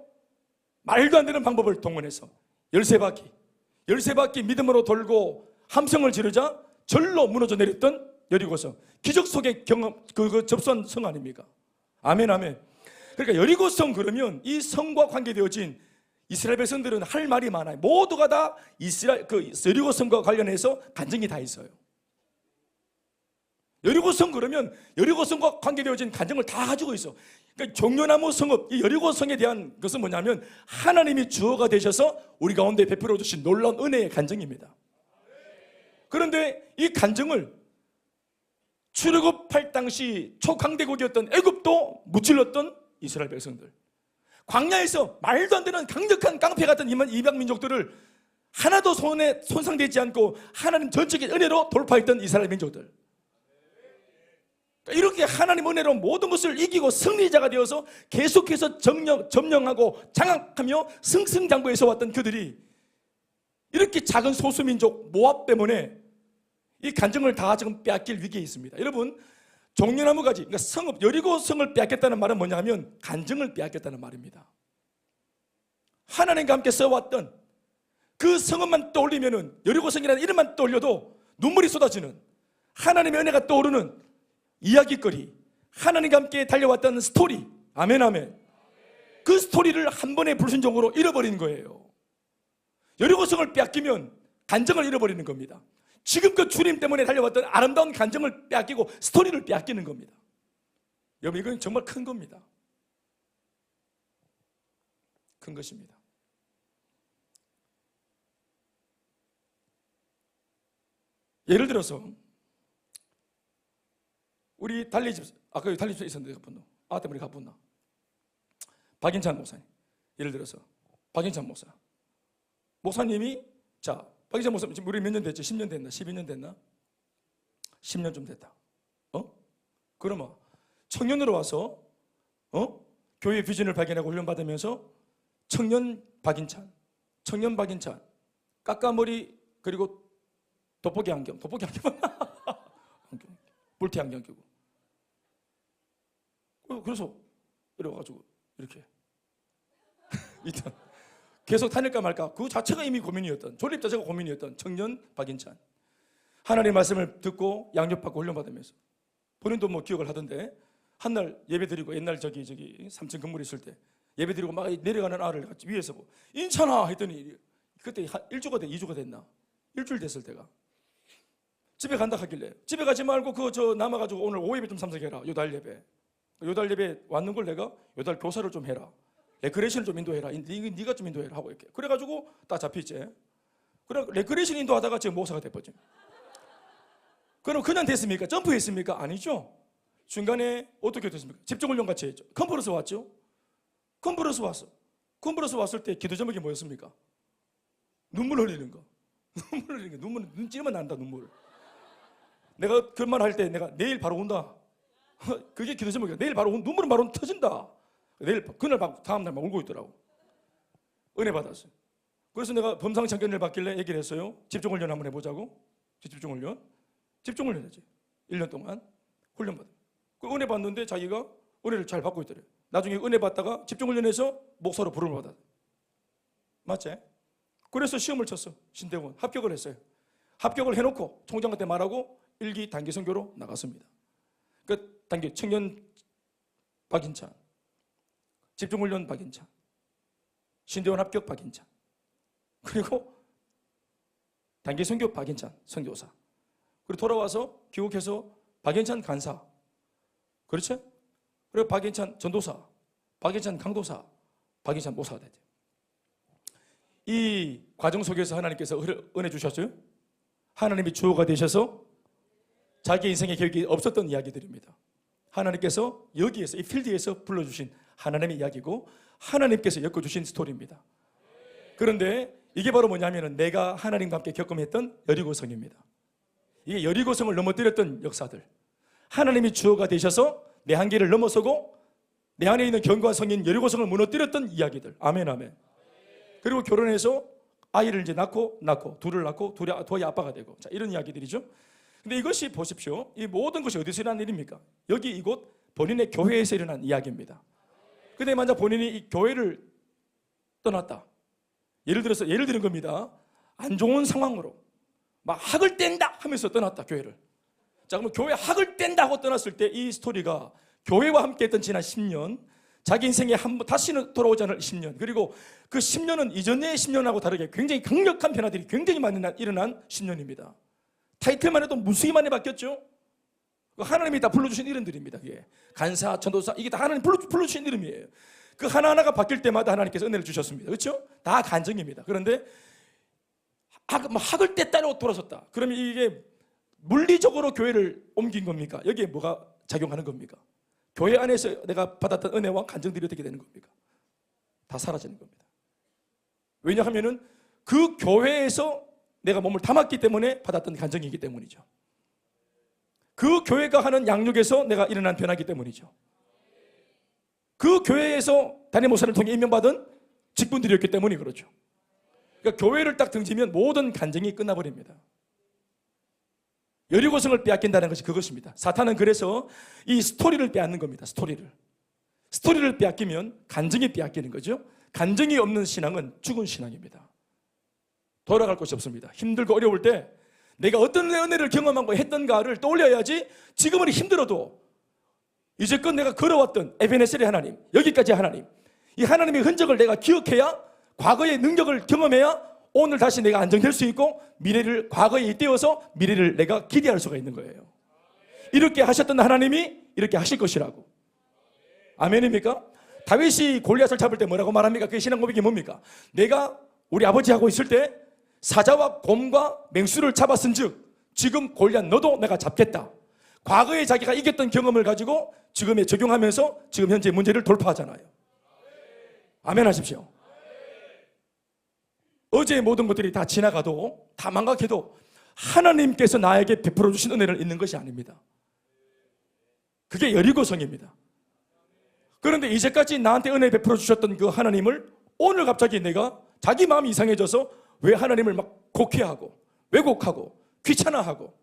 말도 안 되는 방법을 동원해서 13바퀴 믿음으로 돌고 함성을 지르자 절로 무너져 내렸던 여리고성, 기적 속의 경험, 그 접수한 성 아닙니까? 아멘, 아멘. 그러니까 여리고성, 그러면 이 성과 관계되어진 이스라엘 백성들은 할 말이 많아요. 모두가 다 여리고성과 관련해서 간증이 다 있어요. 여리고성, 그러면 여리고성과 관계되어진 간증을 다 가지고 있어. 그러니까 종려나무 성읍, 이 여리고성에 대한 것은 뭐냐면 하나님이 주어가 되셔서 우리 가운데 베풀어 주신 놀라운 은혜의 간증입니다. 그런데 이 간증을 출애굽할 당시 초강대국이었던 애굽도 무찔렀던 이스라엘 백성들, 광야에서 말도 안 되는 강력한 깡패 같은 이방 민족들을 하나도 손상되지 않고 하나님 전적인 은혜로 돌파했던 이스라엘 민족들, 이렇게 하나님 은혜로 모든 것을 이기고 승리자가 되어서 계속해서 점령하고 장악하며 승승장구해서 왔던 그들이 이렇게 작은 소수민족 모압 때문에 이 간증을 다 지금 빼앗길 위기에 있습니다. 여러분, 종려나무 가지, 그러니까 성읍 여리고 성을 빼앗겼다는 말은 뭐냐 하면 간증을 빼앗겼다는 말입니다. 하나님과 함께 써왔던 그 성읍만 떠올리면은, 여리고성이라는 이름만 떠올려도 눈물이 쏟아지는 하나님의 은혜가 떠오르는 이야기거리, 하나님과 함께 달려왔던 스토리. 아멘, 아멘. 그 스토리를 한 번의 불순종으로 잃어버리는 거예요. 여리고성을 빼앗기면 간증을 잃어버리는 겁니다. 지금껏 주님 때문에 달려왔던 아름다운 간증을 빼앗기고 스토리를 빼앗기는 겁니다. 여러분, 이건 정말 큰 겁니다. 큰 것입니다. 예를 들어서 우리 달리집, 아까 여기 달리집에 있었는데 가뿐노, 아 때문에 가뿐나, 박인찬 목사님, 예를 들어서 박인찬 목사님이, 자, 박인찬 목사님 지금 우리 몇 년 됐지? 10년 됐나? 12년 됐나? 10년 좀 됐다. 그러면 청년으로 와서 교회 비전을 발견하고 훈련받으면서 청년 박인찬, 까까머리, 그리고 돋보기 안경 물티 안경 끼고, 그래서 이래가지고 이렇게 일단 계속 다닐까 말까, 그 자체가 이미 고민이었던, 존립 자체가 고민이었던 청년 박인찬, 하나님의 말씀을 듣고 양육받고 훈련받으면서 본인도 뭐 기억을 하던데, 한날 예배 드리고, 옛날 저기 3층 건물에 있을 때 예배 드리고 막 내려가는 아를 같이 위에서 보고, 인찬아 했더니 그때 1주가 2주가 됐나? 일주일 됐을 때가 집에 간다 하길래, 집에 가지 말고 남아가지고 오늘 오예배 좀 참석해라. 요달 예배 왔는 걸 내가 요달 교사를 좀 해라. 레크레이션을 좀 인도해라. 네가 좀 인도해라 하고 이렇게. 그래가지고 딱 잡혔지. 그래 레크레이션 인도하다가 지금 목사가 돼버죠. 그럼 그냥 됐습니까? 점프했습니까? 아니죠. 중간에 어떻게 됐습니까? 집중훈련 같이 했죠. 컨퍼런스 왔죠. 컨퍼런스 왔을 때 기도 제목이 뭐였습니까? 눈물 흘리는 거. 눈 찌르면 난다, 눈물. 내가 그런 말 할 때 내가 내일 바로 온다. 그게 기도 제목이야. 내일 바로 눈물은 바로 터진다. 내일 그날 다음날 막 울고 있더라고. 은혜 받았어요. 그래서 내가 범상청견을 받길래 얘기를 했어요. 집중훈련 한번 해보자고. 집중훈련 했지. 1년 동안 훈련받아. 그 은혜 받는데 자기가 은혜를 잘 받고 있더래요. 나중에 은혜 받다가 집중훈련해서 목사로 부름을 받았어. 맞지? 그래서 시험을 쳤어. 신대원 합격을 했어요. 합격을 해놓고 총장한테 말하고 1기 단기 선교로 나갔습니다. 그 단기 청년 박인찬, 집중훈련 박인찬, 신대원 합격 박인찬, 그리고 단기 선교 박인찬 선교사, 그리고 돌아와서 귀국해서 박인찬 간사, 그렇죠? 그리고 박인찬 전도사, 박인찬 강도사, 박인찬 모사가 됐죠. 이 과정 속에서 하나님께서 은혜 주셨어요. 하나님이 주어가 되셔서 자기 인생의 계획이 없었던 이야기들입니다. 하나님께서 여기에서, 이 필드에서 불러주신 하나님의 이야기고, 하나님께서 엮어주신 스토리입니다. 그런데 이게 바로 뭐냐면 내가 하나님과 함께 경험했던 여리고성입니다. 이게 여리고성을 넘어뜨렸던 역사들, 하나님이 주어가 되셔서 내 한계를 넘어서고 내 안에 있는 견고한 성인 여리고성을 무너뜨렸던 이야기들. 아멘, 아멘. 그리고 결혼해서 아이를 이제 낳고 둘을 낳고 둘이 아빠가 되고, 자, 이런 이야기들이죠. 근데 이것이 보십시오. 이 모든 것이 어디서 일어난 일입니까? 여기 이곳 본인의 교회에서 일어난 이야기입니다. 근데 만약 본인이 이 교회를 떠났다. 예를 드는 겁니다. 안 좋은 상황으로 막 학을 뗀다 하면서 떠났다, 교회를. 자, 그러면 교회 학을 뗀다 하고 떠났을 때 이 스토리가 교회와 함께 했던 지난 10년, 자기 인생에 다시는 돌아오지 않을 10년, 그리고 그 10년은 이전의 10년하고 다르게 굉장히 강력한 변화들이 굉장히 많이 일어난 10년입니다. 타이틀만 해도 무수히 많이 바뀌었죠. 하나님이 다 불러주신 이름들입니다. 예. 간사, 전도사, 이게 다 하나님 불러주신 이름이에요. 그 하나하나가 바뀔 때마다 하나님께서 은혜를 주셨습니다. 그렇죠? 다 간증입니다. 그런데 학을 뗐다고 돌아섰다. 그러면 이게 물리적으로 교회를 옮긴 겁니까? 여기에 뭐가 작용하는 겁니까? 교회 안에서 내가 받았던 은혜와 간증들이 어떻게 되는 겁니까? 다 사라지는 겁니다. 왜냐하면은 그 교회에서 내가 몸을 담았기 때문에 받았던 간증이기 때문이죠. 그 교회가 하는 양육에서 내가 일어난 변화이기 때문이죠. 그 교회에서 담임 목사를 통해 임명받은 직분들이었기 때문이 그렇죠. 그러니까 교회를 딱 등지면 모든 간증이 끝나버립니다. 여리고성을 빼앗긴다는 것이 그것입니다. 사탄은 그래서 이 스토리를 빼앗는 겁니다. 스토리를 빼앗기면 간증이 빼앗기는 거죠. 간증이 없는 신앙은 죽은 신앙입니다. 돌아갈 곳이 없습니다. 힘들고 어려울 때 내가 어떤 은혜를 경험하고 했던가를 떠올려야지. 지금은 힘들어도 이제껏 내가 걸어왔던 에베네셀의 하나님, 여기까지 하나님, 이 하나님의 흔적을 내가 기억해야, 과거의 능력을 경험해야 오늘 다시 내가 안정될 수 있고 미래를, 과거에 잇대어서 미래를 내가 기대할 수가 있는 거예요. 이렇게 하셨던 하나님이 이렇게 하실 것이라고. 아멘입니까? 다윗이 골리앗을 잡을 때 뭐라고 말합니까? 그게 신앙 고백이 뭡니까? 내가 우리 아버지하고 있을 때 사자와 곰과 맹수를 잡았은 즉 지금 골리앗 너도 내가 잡겠다. 과거에 자기가 이겼던 경험을 가지고 지금에 적용하면서 지금 현재 문제를 돌파하잖아요. 아멘 하십시오. 어제의 모든 것들이 다 지나가도, 다 망각해도 하나님께서 나에게 베풀어 주신 은혜를 잊는 것이 아닙니다. 그게 여리고성입니다. 그런데 이제까지 나한테 은혜 베풀어 주셨던 그 하나님을 오늘 갑자기 내가 자기 마음이 이상해져서 왜 하나님을 막 곡해하고 왜곡하고 귀찮아하고,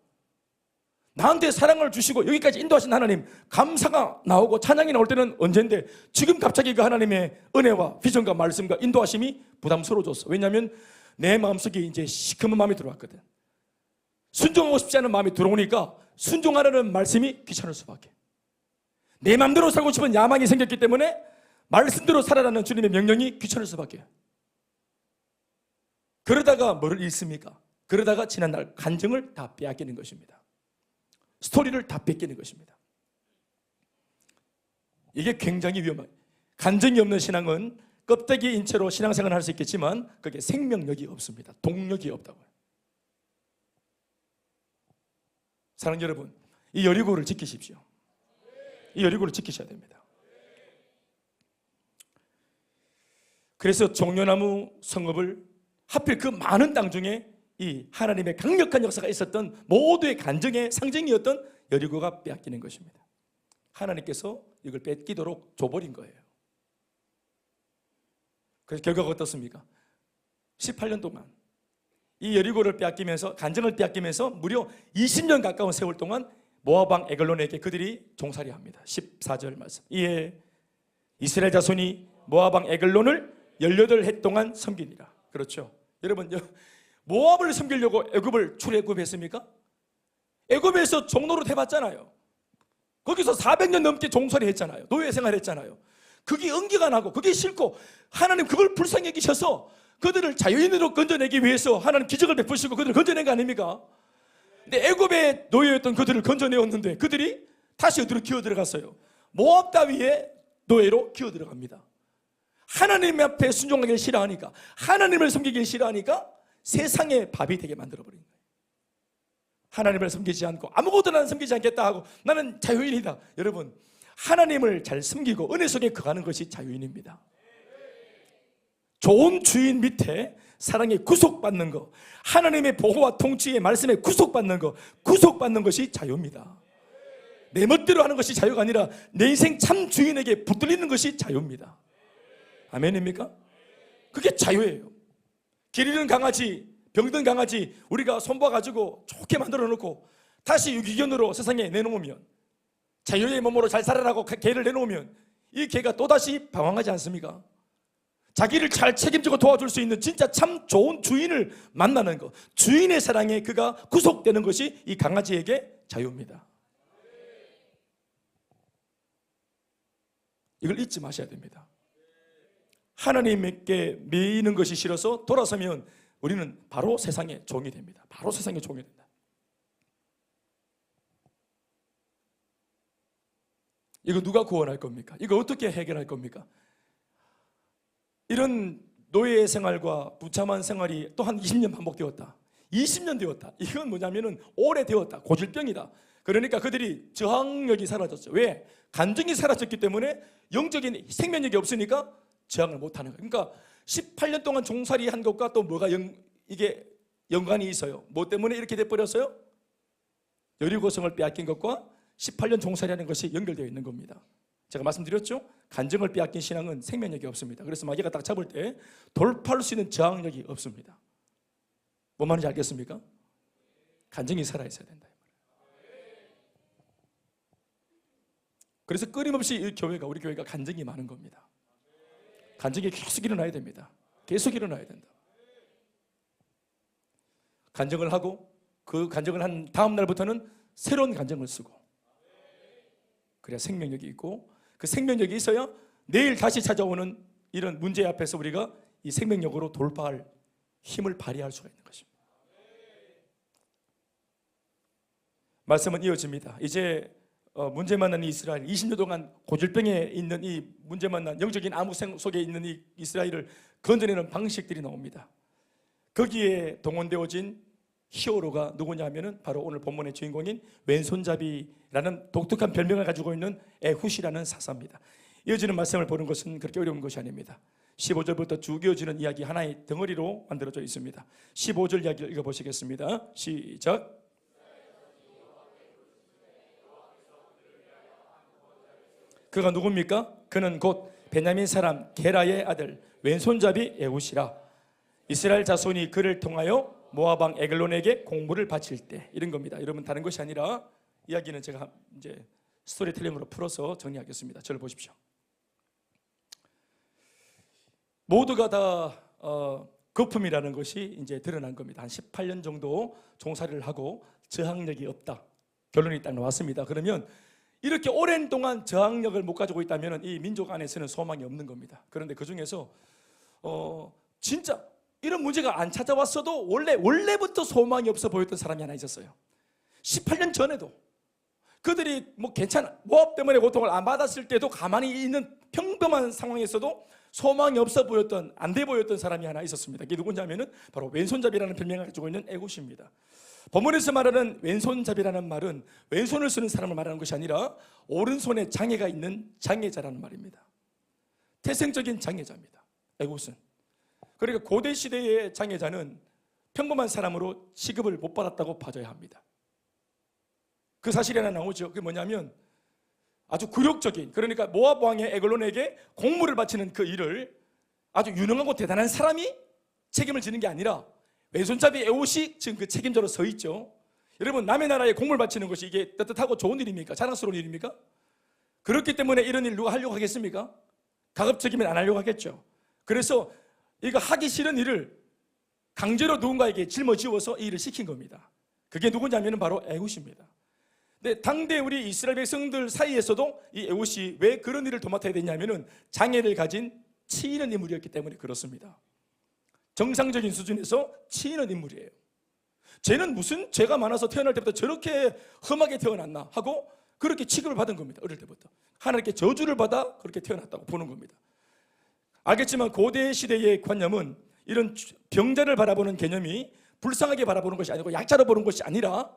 나한테 사랑을 주시고 여기까지 인도하신 하나님 감사가 나오고 찬양이 나올 때는 언젠데 지금 갑자기 그 하나님의 은혜와 비전과 말씀과 인도하심이 부담스러워졌어. 왜냐하면 내 마음속에 이제 시커먼 마음이 들어왔거든. 순종하고 싶지 않은 마음이 들어오니까 순종하라는 말씀이 귀찮을 수밖에. 내 마음대로 살고 싶은 야망이 생겼기 때문에 말씀대로 살아라는 주님의 명령이 귀찮을 수밖에. 그러다가 뭐를 잃습니까? 그러다가 지난날 간증을 다 빼앗기는 것입니다. 스토리를 다 뺏기는 것입니다. 이게 굉장히 위험해요. 간증이 없는 신앙은 껍데기인 채로 신앙생활을 할 수 있겠지만 그게 생명력이 없습니다. 동력이 없다고요. 사랑하는 여러분, 이 여리고를 지키십시오. 이 여리고를 지키셔야 됩니다. 그래서 종려나무 성읍을 하필 그 많은 땅 중에 이 하나님의 강력한 역사가 있었던 모두의 간증의 상징이었던 여리고가 빼앗기는 것입니다. 하나님께서 이걸 뺏기도록 줘버린 거예요. 그래서 결과가 어떻습니까? 18년 동안 이 여리고를 빼앗기면서, 간증을 빼앗기면서 무려 20년 가까운 세월 동안 모압 왕 에글론에게 그들이 종살이합니다. 14절 말씀. 이에 이스라엘 자손이 모압 왕 에글론을 18해 동안 섬기니라. 그렇죠. 여러분, 모압을 섬기려고 애굽을 출애굽했습니까? 애굽에서 종노릇 해봤잖아요. 거기서 400년 넘게 종살이 했잖아요. 노예 생활했잖아요. 그게 응기가 나고 그게 싫고 하나님 그걸 불쌍히 여기셔서 그들을 자유인으로 건져내기 위해서 하나님 기적을 베푸시고 그들을 건져낸 거 아닙니까? 근데 애굽의 노예였던 그들을 건져내었는데 그들이 다시 어디로 기어들어갔어요? 모압 따위의 노예로 기어들어갑니다. 하나님 앞에 순종하기를 싫어하니까, 하나님을 섬기기를 싫어하니까 세상의 밥이 되게 만들어버린 거예요. 하나님을 섬기지 않고 아무것도 나는 섬기지 않겠다 하고 나는 자유인이다. 여러분, 하나님을 잘 섬기고 은혜 속에 거하는 것이 자유인입니다. 좋은 주인 밑에 사랑에 구속받는 것, 하나님의 보호와 통치의 말씀에 구속받는 것, 구속받는 것이 자유입니다. 내 멋대로 하는 것이 자유가 아니라 내 인생 참 주인에게 붙들리는 것이 자유입니다. 아멘입니까? 그게 자유예요. 길 잃은 강아지, 병든 강아지 우리가 손봐가지고 좋게 만들어 놓고 다시 유기견으로 세상에 내놓으면, 자유의 몸으로 잘 살아라고 개를 내놓으면 이 개가 또다시 방황하지 않습니까? 자기를 잘 책임지고 도와줄 수 있는 진짜 참 좋은 주인을 만나는 것, 주인의 사랑에 그가 구속되는 것이 이 강아지에게 자유입니다. 이걸 잊지 마셔야 됩니다. 하나님께 매이는 것이 싫어서 돌아서면 우리는 바로 세상의 종이 됩니다. 바로 세상의 종이 된다. 이거 누가 구원할 겁니까? 이거 어떻게 해결할 겁니까? 이런 노예 생활과 부참한 생활이 또 한 20년 반복되었다. 20년 되었다. 이건 뭐냐면은 오래되었다. 고질병이다. 그러니까 그들이 저항력이 사라졌죠. 왜? 간증이 사라졌기 때문에 영적인 생명력이 없으니까 저항을 못하는 거예요. 그러니까 18년 동안 종살이 한 것과 또 뭐가 이게 연관이 있어요. 뭐 때문에 이렇게 돼버렸어요? 여리고성을 빼앗긴 것과 18년 종살이하는 것이 연결되어 있는 겁니다. 제가 말씀드렸죠? 간증을 빼앗긴 신앙은 생명력이 없습니다. 그래서 마귀가 딱 잡을 때 돌파할 수 있는 저항력이 없습니다. 뭔 말인지 알겠습니까? 간증이 살아있어야 된다. 그래서 끊임없이 우리 교회가 간증이 많은 겁니다. 간증이 계속 일어나야 됩니다. 계속 일어나야 된다. 간증을 하고 그 간증을 한 다음 날부터는 새로운 간증을 쓰고, 그래야 생명력이 있고, 그 생명력이 있어야 내일 다시 찾아오는 이런 문제 앞에서 우리가 이 생명력으로 돌파할 힘을 발휘할 수가 있는 것입니다. 말씀은 이어집니다. 이제 문제 만난 이스라엘, 20년 동안 고질병에 있는 이 문제 만난 영적인 암흑 속에 있는 이 이스라엘을 건져내는 방식들이 나옵니다. 거기에 동원되어진 히어로가 누구냐면은 바로 오늘 본문의 주인공인 왼손잡이라는 독특한 별명을 가지고 있는 에훗이라는 사사입니다. 이어지는 말씀을 보는 것은 그렇게 어려운 것이 아닙니다. 15절부터 쭉 이어지는 이야기 하나의 덩어리로 만들어져 있습니다. 15절 이야기를 읽어보시겠습니다. 시작. 그가 누굽니까? 그는 곧 베냐민 사람 게라의 아들 왼손잡이 에훗이라. 이스라엘 자손이 그를 통하여 모압 왕 에글론에게 공물을 바칠 때, 이런 겁니다. 여러분, 다른 것이 아니라 이야기는 제가 이제 스토리텔링으로 풀어서 정리하겠습니다. 저를 보십시오. 모두가 다 거품이라는 것이 이제 드러난 겁니다. 한 18년 정도 종살이를 하고 저항력이 없다. 결론이 딱 나왔습니다. 그러면 이렇게 오랜 동안 저항력을 못 가지고 있다면 이 민족 안에서는 소망이 없는 겁니다. 그런데 그 중에서 진짜 이런 문제가 안 찾아왔어도 원래부터 소망이 없어 보였던 사람이 하나 있었어요. 18년 전에도 그들이 뭐 괜찮아, 모압 때문에 고통을 안 받았을 때도 가만히 있는 평범한 상황에서도 소망이 없어 보였던, 안 돼 보였던 사람이 하나 있었습니다. 그게 누구냐면은 바로 왼손잡이라는 별명을 가지고 있는 에훗입니다. 본문에서 말하는 왼손잡이라는 말은 왼손을 쓰는 사람을 말하는 것이 아니라 오른손에 장애가 있는 장애자라는 말입니다. 태생적인 장애자입니다. 에훗은. 그러니까 고대 시대의 장애자는 평범한 사람으로 취급을 못 받았다고 봐줘야 합니다. 그 사실이 하나 나오죠. 그게 뭐냐면 아주 굴욕적인, 그러니까 모압 왕의 에글론에게 공물을 바치는 그 일을 아주 유능하고 대단한 사람이 책임을 지는 게 아니라 왼손잡이 에훗이 지금 그 책임자로 서 있죠. 여러분, 남의 나라에 공물 바치는 것이 이게 떳떳하고 좋은 일입니까? 자랑스러운 일입니까? 그렇기 때문에 이런 일 누가 하려고 하겠습니까? 가급적이면 안 하려고 하겠죠. 그래서 이거 하기 싫은 일을 강제로 누군가에게 짊어지워서 이 일을 시킨 겁니다. 그게 누구냐면 바로 에훗입니다. 근데 당대 우리 이스라엘 백성들 사이에서도 이 에훗이 왜 그런 일을 도맡아야 되냐면은 장애를 가진 치이는 인물이었기 때문에 그렇습니다. 정상적인 수준에서 치이는 인물이에요. 쟤는 무슨 죄가 많아서 태어날 때부터 저렇게 험하게 태어났나 하고 그렇게 취급을 받은 겁니다. 어릴 때부터 하나님께 저주를 받아 그렇게 태어났다고 보는 겁니다. 알겠지만 고대 시대의 관념은 이런 병자를 바라보는 개념이 불쌍하게 바라보는 것이 아니고 약자로 보는 것이 아니라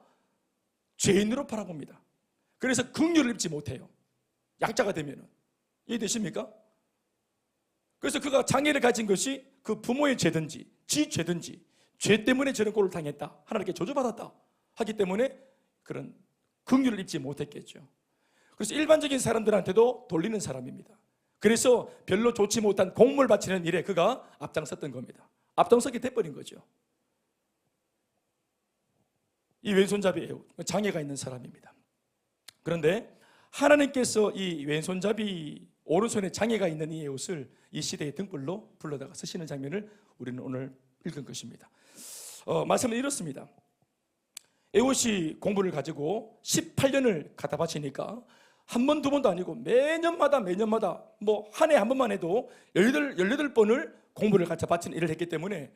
죄인으로 바라봅니다. 그래서 긍휼을 입지 못해요. 약자가 되면은. 이해되십니까? 그래서 그가 장애를 가진 것이 그 부모의 죄든지 지 죄든지 죄 때문에 저런 꼴을 당했다, 하나님께 저주받았다 하기 때문에 그런 긍휼을 입지 못했겠죠. 그래서 일반적인 사람들한테도 돌리는 사람입니다. 그래서 별로 좋지 못한 공물 바치는 일에 그가 앞장섰던 겁니다. 앞장서게 돼버린 거죠. 이 왼손잡이 에훗, 장애가 있는 사람입니다. 그런데 하나님께서 이 왼손잡이 오른손에 장애가 있는 이 에훗을 이 시대의 등불로 불러다가 쓰시는 장면을 우리는 오늘 읽은 것입니다. 말씀은 이렇습니다. 에훗이 공부를 가지고 18년을 갖다 바치니까 한 번, 두 번도 아니고 매년마다 뭐 한 해 한 번만 해도 18번을 공부를 갖다 바치는 일을 했기 때문에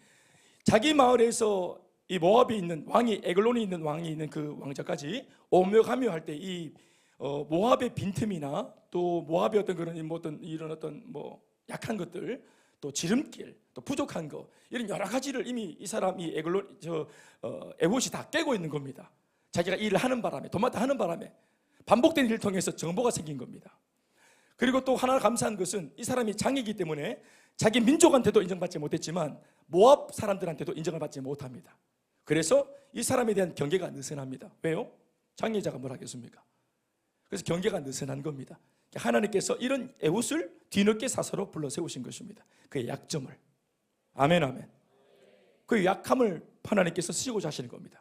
자기 마을에서 이 모압이 있는 왕이, 에글론이 있는 왕이 있는 그 왕자까지 오며 가며 할 때 이 모압의 빈틈이나 또 모압의 어떤 그런 이런 어떤 뭐 약한 것들, 또 지름길, 또 부족한 거, 이런 여러 가지를 이미 이 사람이 에봇이 다 깨고 있는 겁니다. 자기가 일을 하는 바람에, 도맡아 하는 바람에 반복된 일을 통해서 정보가 생긴 겁니다. 그리고 또 하나 감사한 것은 이 사람이 장이기 때문에 자기 민족한테도 인정받지 못했지만 모압 사람들한테도 인정을 받지 못합니다. 그래서 이 사람에 대한 경계가 느슨합니다. 왜요? 장애자가 뭘 하겠습니까? 그래서 경계가 느슨한 겁니다. 하나님께서 이런 에봇을 뒤늦게 사사로 불러 세우신 것입니다. 그의 약점을. 아멘, 아멘. 그 약함을 하나님께서 쓰시고자 하시는 겁니다.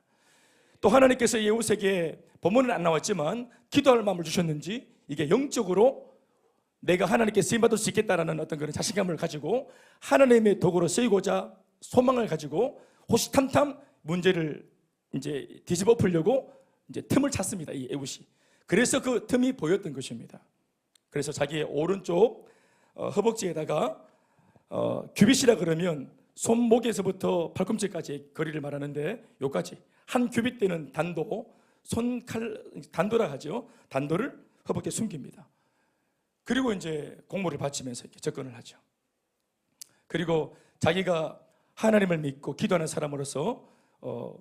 또 하나님께서 이 에봇에게 본문은 안 나왔지만 기도할 마음을 주셨는지 이게 영적으로 내가 하나님께 쓰임받을 수 있겠다라는 어떤 그런 자신감을 가지고 하나님의 도구로 쓰이고자 소망을 가지고 호시탐탐 문제를 이제 뒤집어 풀려고 이제 틈을 찾습니다. 이 에봇이. 그래서 그 틈이 보였던 것입니다. 그래서 자기의 오른쪽 허벅지에다가 규빗이라 그러면 손목에서부터 팔꿈치까지 거리를 말하는데 요까지 한 규빗 되는 단도, 단도라 하죠. 단도를 허벅지에 숨깁니다. 그리고 이제 공물을 바치면서 이렇게 접근을 하죠. 그리고 자기가 하나님을 믿고 기도하는 사람으로서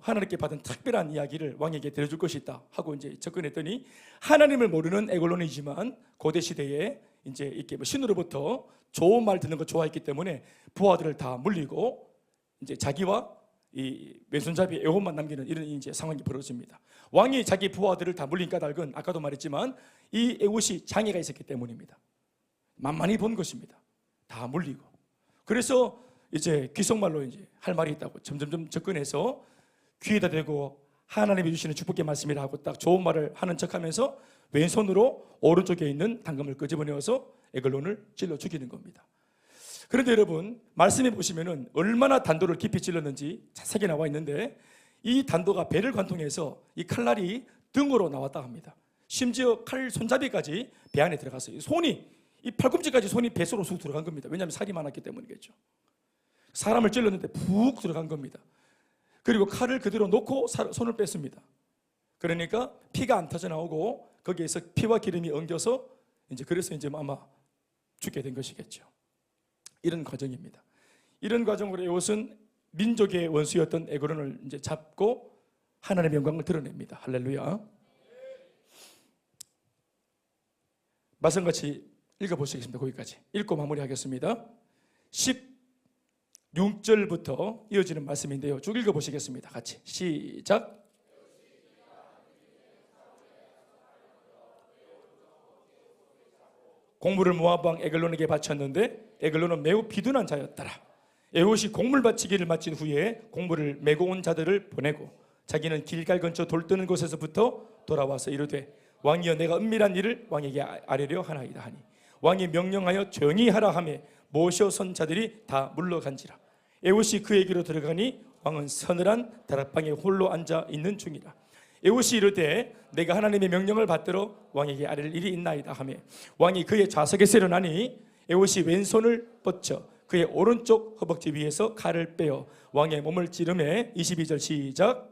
하나님께 받은 특별한 이야기를 왕에게 들려줄 것이 있다 하고 이제 접근했더니 하나님을 모르는 에글론이지만 고대 시대에 이제 이렇게 신으로부터 좋은 말 듣는 거 좋아했기 때문에 부하들을 다 물리고 이제 자기와 이 왼손잡이 에봇만 남기는 이런 이제 상황이 벌어집니다. 왕이 자기 부하들을 다 물린 까닭은 아까도 말했지만 이 에봇이 장애가 있었기 때문입니다. 만만히 본 것입니다. 다 물리고. 그래서 이제 귀속말로 이제 할 말이 있다고 점점점 접근해서 귀에다 대고 하나님이 주시는 축복의 말씀이라 하고 딱 좋은 말을 하는 척하면서 왼손으로 오른쪽에 있는 당금을 끄집어내어서 에글론을 찔러 죽이는 겁니다. 그런데 여러분 말씀해 보시면은 얼마나 단도를 깊이 찔렀는지 자세하게 나와 있는데 이 단도가 배를 관통해서 이 칼날이 등으로 나왔다 합니다. 심지어 칼 손잡이까지 배 안에 들어갔어요. 손이 이 팔꿈치까지 손이 배 속으로 쑥 들어간 겁니다. 왜냐하면 살이 많았기 때문이겠죠. 사람을 찔렀는데 푹 들어간 겁니다. 그리고 칼을 그대로 놓고 손을 뺐습니다. 그러니까 피가 안 터져 나오고 거기에서 피와 기름이 엉겨서 이제 그래서 이제 아마 죽게 된 것이겠죠. 이런 과정입니다. 이런 과정으로 에봇은 민족의 원수였던 에글론을 이제 잡고 하나님의 영광을 드러냅니다. 할렐루야. 말씀같이 읽어보시겠습니다. 거기까지 읽고 마무리하겠습니다. 16절부터 이어지는 말씀인데요. 쭉 읽어보시겠습니다. 같이 시작. 곡물을 모압 왕 에글론에게 바쳤는데 에글론은 매우 비둔한 자였더라. 에봇이 곡물 바치기를 마친 후에 곡물을 메고 온 자들을 보내고 자기는 길갈 근처 돌 뜨는 곳에서부터 돌아와서 이르되 왕이여 내가 은밀한 일을 왕에게 아뢰려 하나이다 하니 왕이 명령하여 조용히 하라 하며 모셔 선 자들이 다 물러간지라. 에봇이 그에게로 들어가니 왕은 서늘한 다락방에 홀로 앉아 있는 중이라. 에봇이 이르되 내가 하나님의 명령을 받들어 왕에게 아뢰를 일이 있나이다 하며 왕이 그의 좌석에서 일어나니 에봇이 왼손을 뻗쳐 그의 오른쪽 허벅지 위에서 칼을 빼어 왕의 몸을 찌르매 22절 시작.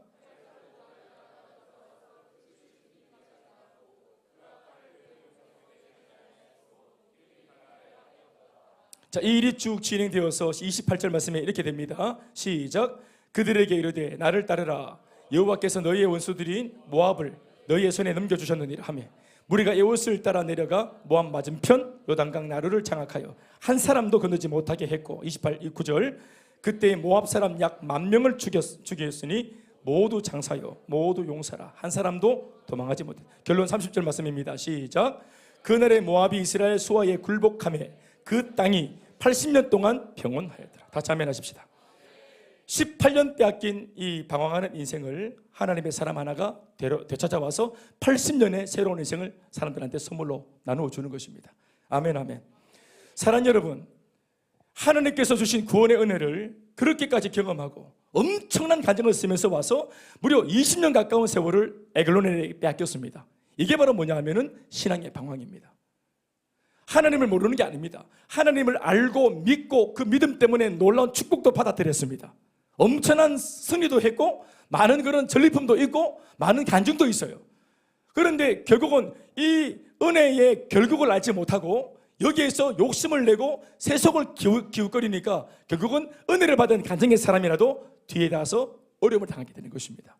자, 이 일이 쭉 진행되어서 28절 말씀에 이렇게 됩니다. 시작. 그들에게 이르되 나를 따르라. 여호와께서 너희의 원수들인 모압을 너희의 손에 넘겨주셨느니라 하며 무리가 에봇을 따라 내려가 모압 맞은편 요단강 나루를 장악하여 한 사람도 건너지 못하게 했고 29절 그때 모압 사람 약 10,000명을 죽였으니 모두 장사요 모두 용사라 한 사람도 도망하지 못해. 결론 30절 말씀입니다. 시작. 그날에 모압이 이스라엘 수하에 굴복하며 그 땅이 80년 동안 평온하였더라. 다 아멘하십시다. 18년 빼앗긴 이 방황하는 인생을 하나님의 사람 하나가 되찾아와서 80년의 새로운 인생을 사람들한테 선물로 나누어 주는 것입니다. 아멘 아멘. 사랑하는 여러분, 하나님께서 주신 구원의 은혜를 그렇게까지 경험하고 엄청난 간증을 쓰면서 와서 무려 20년 가까운 세월을 에글론에게 빼앗겼습니다. 이게 바로 뭐냐 하면은 신앙의 방황입니다. 하나님을 모르는 게 아닙니다. 하나님을 알고 믿고 그 믿음 때문에 놀라운 축복도 받아들였습니다. 엄청난 승리도 했고 많은 그런 전리품도 있고 많은 간증도 있어요. 그런데 결국은 이 은혜의 결국을 알지 못하고 여기에서 욕심을 내고 세속을 기웃거리니까 결국은 은혜를 받은 간증의 사람이라도 뒤에 닿아서 어려움을 당하게 되는 것입니다.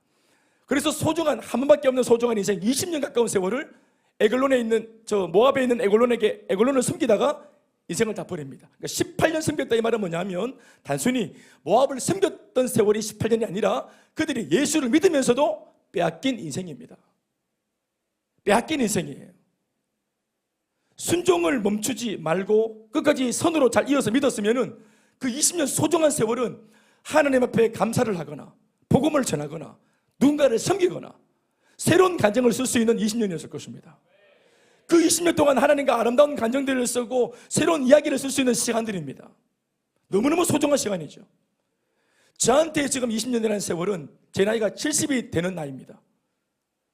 그래서 소중한 한 번밖에 없는 소중한 인생 20년 가까운 세월을 에글론에 있는 모압에 있는 에글론을 섬기다가 인생을 다 버립니다. 그러니까 18년 섬겼다 이 말은 뭐냐면 단순히 모압을 섬겼던 세월이 18년이 아니라 그들이 예수를 믿으면서도 빼앗긴 인생입니다. 빼앗긴 인생이에요. 순종을 멈추지 말고 끝까지 선으로 잘 이어서 믿었으면 그 20년 소중한 세월은 하나님 앞에 감사를 하거나 복음을 전하거나 누군가를 섬기거나 새로운 간증을 쓸 수 있는 20년이었을 것입니다. 그 20년 동안 하나님과 아름다운 간증들을 쓰고 새로운 이야기를 쓸 수 있는 시간들입니다. 너무너무 소중한 시간이죠. 저한테 지금 20년이라는 세월은 제 나이가 70이 되는 나이입니다.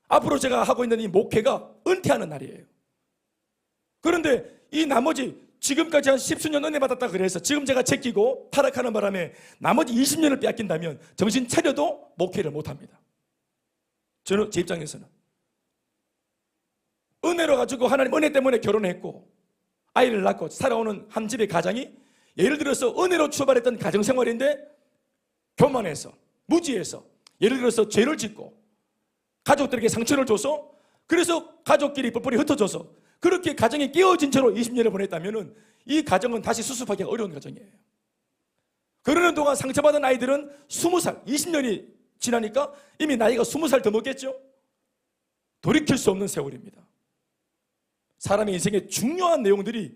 앞으로 제가 하고 있는 이 목회가 은퇴하는 날이에요. 그런데 이 나머지 지금까지 한 10수년 은혜 받았다 그래서 지금 제가 제끼고 타락하는 바람에 나머지 20년을 빼앗긴다면 정신 차려도 목회를 못합니다. 저는 제 입장에서는 은혜로 가지고 하나님 은혜 때문에 결혼했고 아이를 낳고 살아오는 한 집의 가장이 예를 들어서 은혜로 출발했던 가정생활인데 교만해서 무지해서 예를 들어서 죄를 짓고 가족들에게 상처를 줘서 그래서 가족끼리 뿔뿔이 흩어져서 그렇게 가정이 깨어진 채로 20년을 보냈다면 이 가정은 다시 수습하기가 어려운 가정이에요. 그러는 동안 상처받은 아이들은 20살, 20년이 지나니까 이미 나이가 20살 더 먹겠죠? 돌이킬 수 없는 세월입니다. 사람의 인생의 중요한 내용들이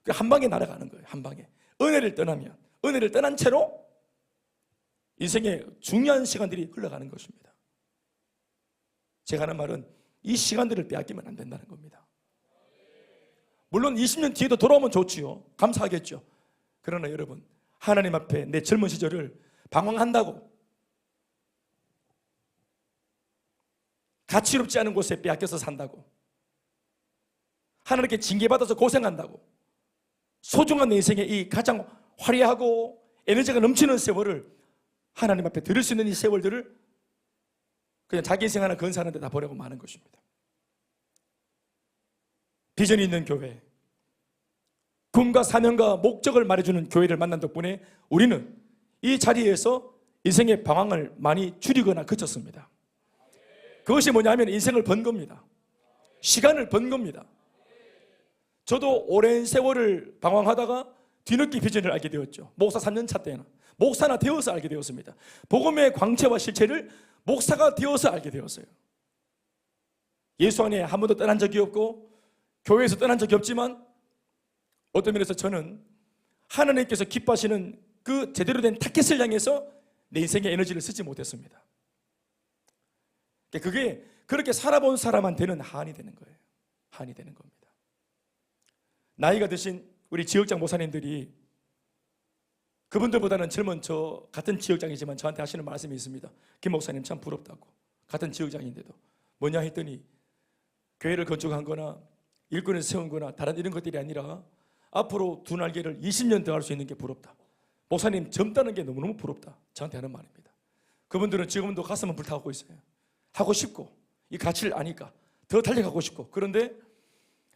한 방에 날아가는 거예요. 한 방에. 은혜를 떠나면, 은혜를 떠난 채로 인생의 중요한 시간들이 흘러가는 것입니다. 제가 하는 말은 이 시간들을 빼앗기면 안 된다는 겁니다. 물론 20년 뒤에도 돌아오면 좋지요. 감사하겠죠. 그러나 여러분, 하나님 앞에 내 젊은 시절을 방황한다고 가치롭지 않은 곳에 빼앗겨서 산다고 하나님께 징계받아서 고생한다고 소중한 내 인생의 이 가장 화려하고 에너지가 넘치는 세월을 하나님 앞에 드릴 수 있는 이 세월들을 그냥 자기 인생 하나 건사하는데 다 보내고 마는 것입니다. 비전이 있는 교회, 꿈과 사명과 목적을 말해주는 교회를 만난 덕분에 우리는 이 자리에서 인생의 방황을 많이 줄이거나 그쳤습니다. 그것이 뭐냐면 인생을 번 겁니다. 시간을 번 겁니다. 저도 오랜 세월을 방황하다가 뒤늦게 비전을 알게 되었죠. 목사 3년 차 때나 목사나 되어서 알게 되었습니다. 복음의 광채와 실체를 목사가 되어서 알게 되었어요. 예수 안에 한 번도 떠난 적이 없고 교회에서 떠난 적이 없지만 어떤 면에서 저는 하나님께서 기뻐하시는 그 제대로 된 타켓을 향해서 내 인생의 에너지를 쓰지 못했습니다. 그게 그렇게 살아본 사람한테는 한이 되는 거예요. 한이 되는 겁니다. 나이가 드신 우리 지역장 목사님들이 그분들보다는 젊은 저 같은 지역장이지만 저한테 하시는 말씀이 있습니다. 김 목사님 참 부럽다고. 같은 지역장인데도 뭐냐 했더니 교회를 건축한 거나 일꾼을 세운 거나 다른 이런 것들이 아니라 앞으로 두 날개를 20년 더 할 수 있는 게 부럽다. 목사님 젊다는 게 너무너무 부럽다. 저한테 하는 말입니다. 그분들은 지금도 가슴은 불타고 있어요. 하고 싶고 이 가치를 아니까 더 달려가고 싶고 그런데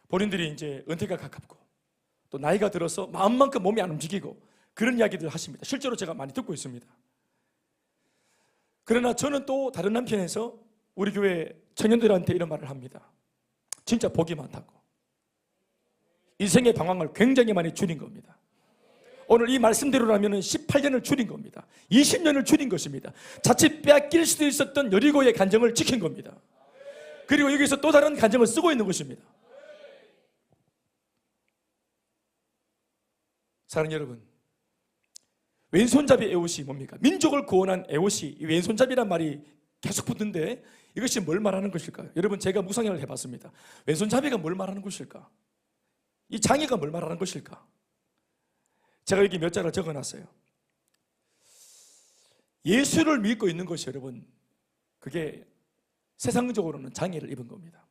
본인들이 이제 은퇴가 가깝고 또 나이가 들어서 마음만큼 몸이 안 움직이고 그런 이야기들 하십니다. 실제로 제가 많이 듣고 있습니다. 그러나 저는 또 다른 한편에서 우리 교회 청년들한테 이런 말을 합니다. 진짜 복이 많다고. 인생의 방황을 굉장히 많이 줄인 겁니다. 오늘 이 말씀대로라면 18년을 줄인 겁니다. 20년을 줄인 것입니다. 자칫 빼앗길 수도 있었던 여리고의 간정을 지킨 겁니다. 그리고 여기서 또 다른 간정을 쓰고 있는 것입니다. 사랑하는 여러분, 왼손잡이 에봇이 뭡니까? 민족을 구원한 에봇이 왼손잡이란 말이 계속 붙는데 이것이 뭘 말하는 것일까요? 여러분, 제가 묵상을 해봤습니다. 왼손잡이가 뭘 말하는 것일까? 이 장애가 뭘 말하는 것일까? 제가 여기 몇 자를 적어놨어요. 예수를 믿고 있는 것이 여러분, 그게 세상적으로는 장애를 입은 겁니다.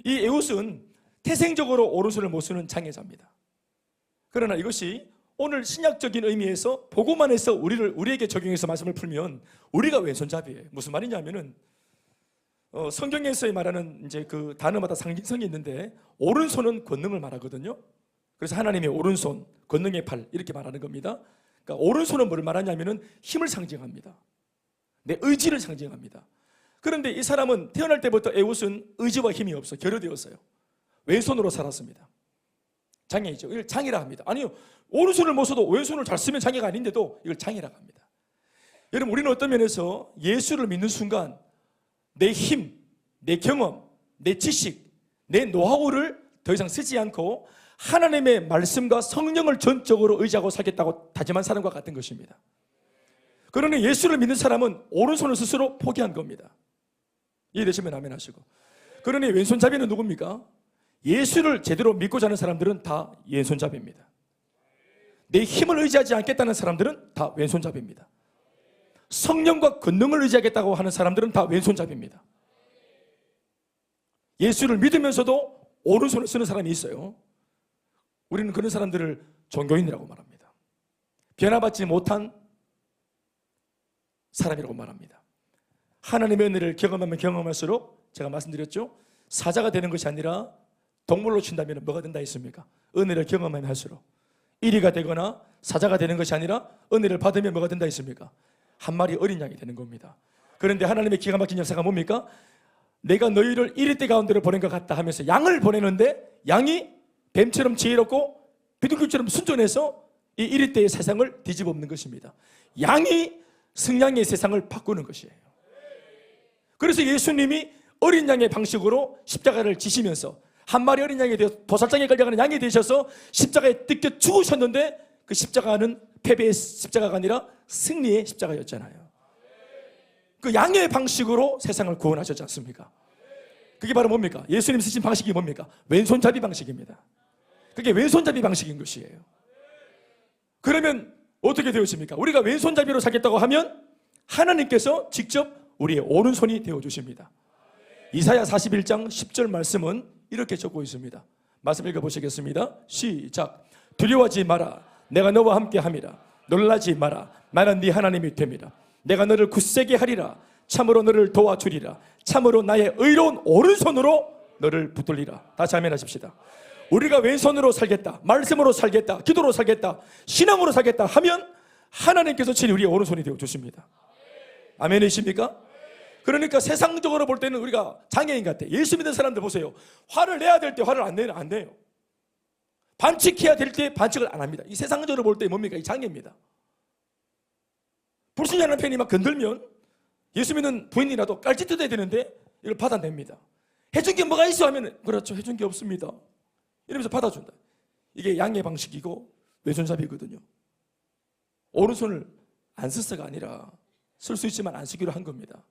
이 에봇은 태생적으로 오른손을 못 쓰는 장애자입니다. 그러나 이것이 오늘 신약적인 의미에서 복음 안에서 우리에게 적용해서 말씀을 풀면 우리가 왼손잡이에요. 무슨 말이냐면은 성경에서 말하는 이제 그 단어마다 상징성이 있는데 오른손은 권능을 말하거든요. 그래서 하나님의 오른손, 권능의 팔 이렇게 말하는 겁니다. 그러니까 오른손은 뭘 말하냐면은 힘을 상징합니다. 내 의지를 상징합니다. 그런데 이 사람은 태어날 때부터 에웃은 의지와 힘이 없어 결여되었어요. 왼손으로 살았습니다. 장애이죠. 이걸 장애라 합니다. 아니요, 오른손을 못 써도 왼손을 잘 쓰면 장애가 아닌데도 이걸 장애라고 합니다. 여러분, 우리는 어떤 면에서 예수를 믿는 순간 내 힘, 내 경험, 내 지식, 내 노하우를 더 이상 쓰지 않고 하나님의 말씀과 성령을 전적으로 의지하고 살겠다고 다짐한 사람과 같은 것입니다. 그러니 예수를 믿는 사람은 오른손을 스스로 포기한 겁니다. 이해되시면 아멘 하시고. 그러니 왼손잡이는 누굽니까? 예수를 제대로 믿고자 하는 사람들은 다 왼손잡이입니다. 내 힘을 의지하지 않겠다는 사람들은 다 왼손잡이입니다. 성령과 권능을 의지하겠다고 하는 사람들은 다 왼손잡이입니다. 예수를 믿으면서도 오른손을 쓰는 사람이 있어요. 우리는 그런 사람들을 종교인이라고 말합니다. 변화받지 못한 사람이라고 말합니다. 하나님의 은혜를 경험하면 경험할수록 제가 말씀드렸죠. 사자가 되는 것이 아니라 동물로 친다면 뭐가 된다 했습니까? 은혜를 경험하면 할수록 이리가 되거나 사자가 되는 것이 아니라 은혜를 받으면 뭐가 된다 했습니까? 한 마리 어린 양이 되는 겁니다. 그런데 하나님의 기가 막힌 역사가 뭡니까? 내가 너희를 이리떼 가운데로 보낸 것 같다 하면서 양을 보내는데 양이 뱀처럼 지혜롭고 비둘기처럼 순전해서 이 이리떼의 세상을 뒤집어엎는 것입니다. 양이 승양의 세상을 바꾸는 것이에요. 그래서 예수님이 어린 양의 방식으로 십자가를 지시면서 한 마리 어린 양이 되어 도살장에 걸려가는 양이 되셔서 십자가에 뜯겨 죽으셨는데 그 십자가는 패배의 십자가가 아니라 승리의 십자가였잖아요. 그 양의 방식으로 세상을 구원하셨지 않습니까? 그게 바로 뭡니까? 예수님 쓰신 방식이 뭡니까? 왼손잡이 방식입니다. 그게 왼손잡이 방식인 것이에요. 그러면 어떻게 되었습니까? 우리가 왼손잡이로 살겠다고 하면 하나님께서 직접 우리의 오른손이 되어주십니다. 이사야 41장 10절 말씀은 이렇게 적고 있습니다. 말씀 읽어보시겠습니다. 시작. 두려워하지 마라. 내가 너와 함께 함이라. 놀라지 마라. 나는 네 하나님이 됨이라. 내가 너를 굳세게 하리라. 참으로 너를 도와주리라. 참으로 나의 의로운 오른손으로 너를 붙들리라. 다시 아멘 하십시다. 우리가 왼손으로 살겠다, 말씀으로 살겠다, 기도로 살겠다, 신앙으로 살겠다 하면 하나님께서 친히 우리의 오른손이 되어 주십니다. 아멘이십니까? 그러니까 세상적으로 볼 때는 우리가 장애인 같아. 예수 믿는 사람들 보세요. 화를 내야 될 때 화를 안 내요. 반칙해야 될 때 반칙을 안 합니다. 이 세상적으로 볼 때 뭡니까? 이 장애입니다. 불신자는 편이 막 건들면 예수 믿는 부인이라도 깔짓듯해야 되는데 이걸 받아냅니다. 해준 게 뭐가 있어 하면 그렇죠, 해준 게 없습니다 이러면서 받아준다. 이게 양의 방식이고 왼손잡이거든요. 오른손을 안 쓸서가 아니라 쓸 수 있지만 안 쓰기로 한 겁니다.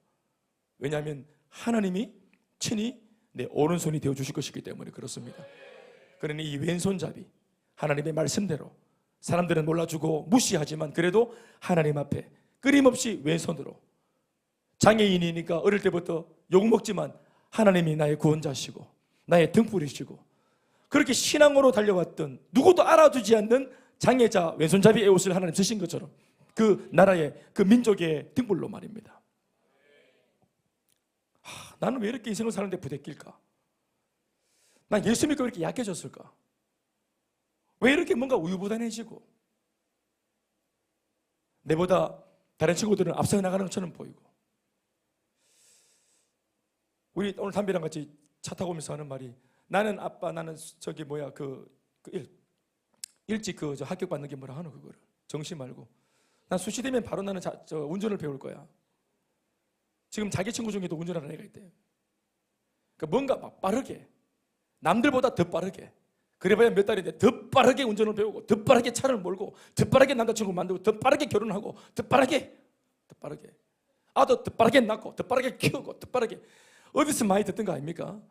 왜냐하면 하나님이 친히 내 오른손이 되어주실 것이기 때문에 그렇습니다. 그러니 이 왼손잡이, 하나님의 말씀대로 사람들은 몰라주고 무시하지만 그래도 하나님 앞에 끊임없이 왼손으로, 장애인이니까 어릴 때부터 욕먹지만 하나님이 나의 구원자시고 나의 등불이시고 그렇게 신앙으로 달려왔던 누구도 알아주지 않는 장애자 왼손잡이의 옷을 하나님 쓰신 것처럼 그 나라의 그 민족의 등불로 말입니다. 나는 왜 이렇게 인생을 사는데 부대낄까? 난 예수 믿고 왜 이렇게 약해졌을까? 왜 이렇게 뭔가 우유부단해지고 내보다 다른 친구들은 앞서 나가는 것처럼 보이고. 우리 오늘 담비랑 같이 차 타고 오면서 하는 말이, 나는 아빠, 나는 저기 뭐야 일찍 저 합격 받는 게 뭐라 하노 그거를 정시 말고 난 수시되면 바로 나는 운전을 배울 거야. 지금 자기 친구 중에도 운전하는 애가 있대요. 그러니까 뭔가 막 빠르게, 남들보다 더 빠르게, 그래봐야 몇 달인데 더 빠르게 운전을 배우고 더 빠르게 차를 몰고 더 빠르게 남자친구 만들고 더 빠르게 결혼하고 더 빠르게 아도 더 빠르게 낳고 더 빠르게 키우고 더 빠르게. 어디서 많이 듣던 거 아닙니까?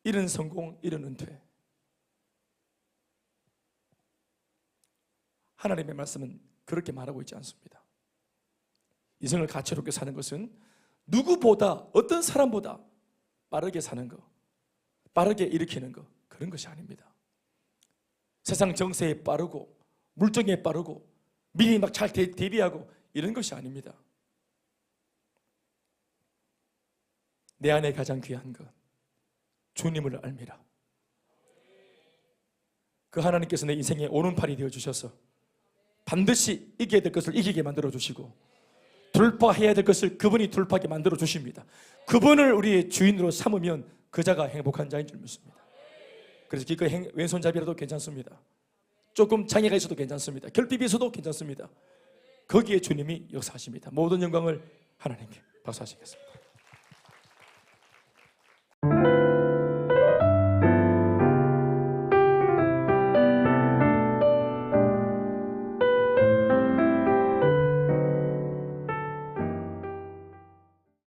이런 성공, 이런 은퇴. 하나님의 말씀은 그렇게 말하고 있지 않습니다. 이생을 가치롭게 사는 것은 누구보다, 어떤 사람보다 빠르게 사는 거, 빠르게 일으키는 거, 그런 것이 아닙니다. 세상 정세에 빠르고 물정에 빠르고 미리 막 잘 대비하고 이런 것이 아닙니다. 내 안에 가장 귀한 것 주님을 알미라. 그 하나님께서 내 인생의 오른팔이 되어주셔서 반드시 이겨야 될 것을 이기게 만들어주시고 돌파해야 될 것을 그분이 돌파하게 만들어주십니다. 그분을 우리의 주인으로 삼으면 그 자가 행복한 자인 줄 믿습니다. 그래서 기꺼이 왼손잡이라도 괜찮습니다. 조금 장애가 있어도 괜찮습니다. 결핍이 있어도 괜찮습니다. 거기에 주님이 역사하십니다. 모든 영광을 하나님께 박수하시겠습니다.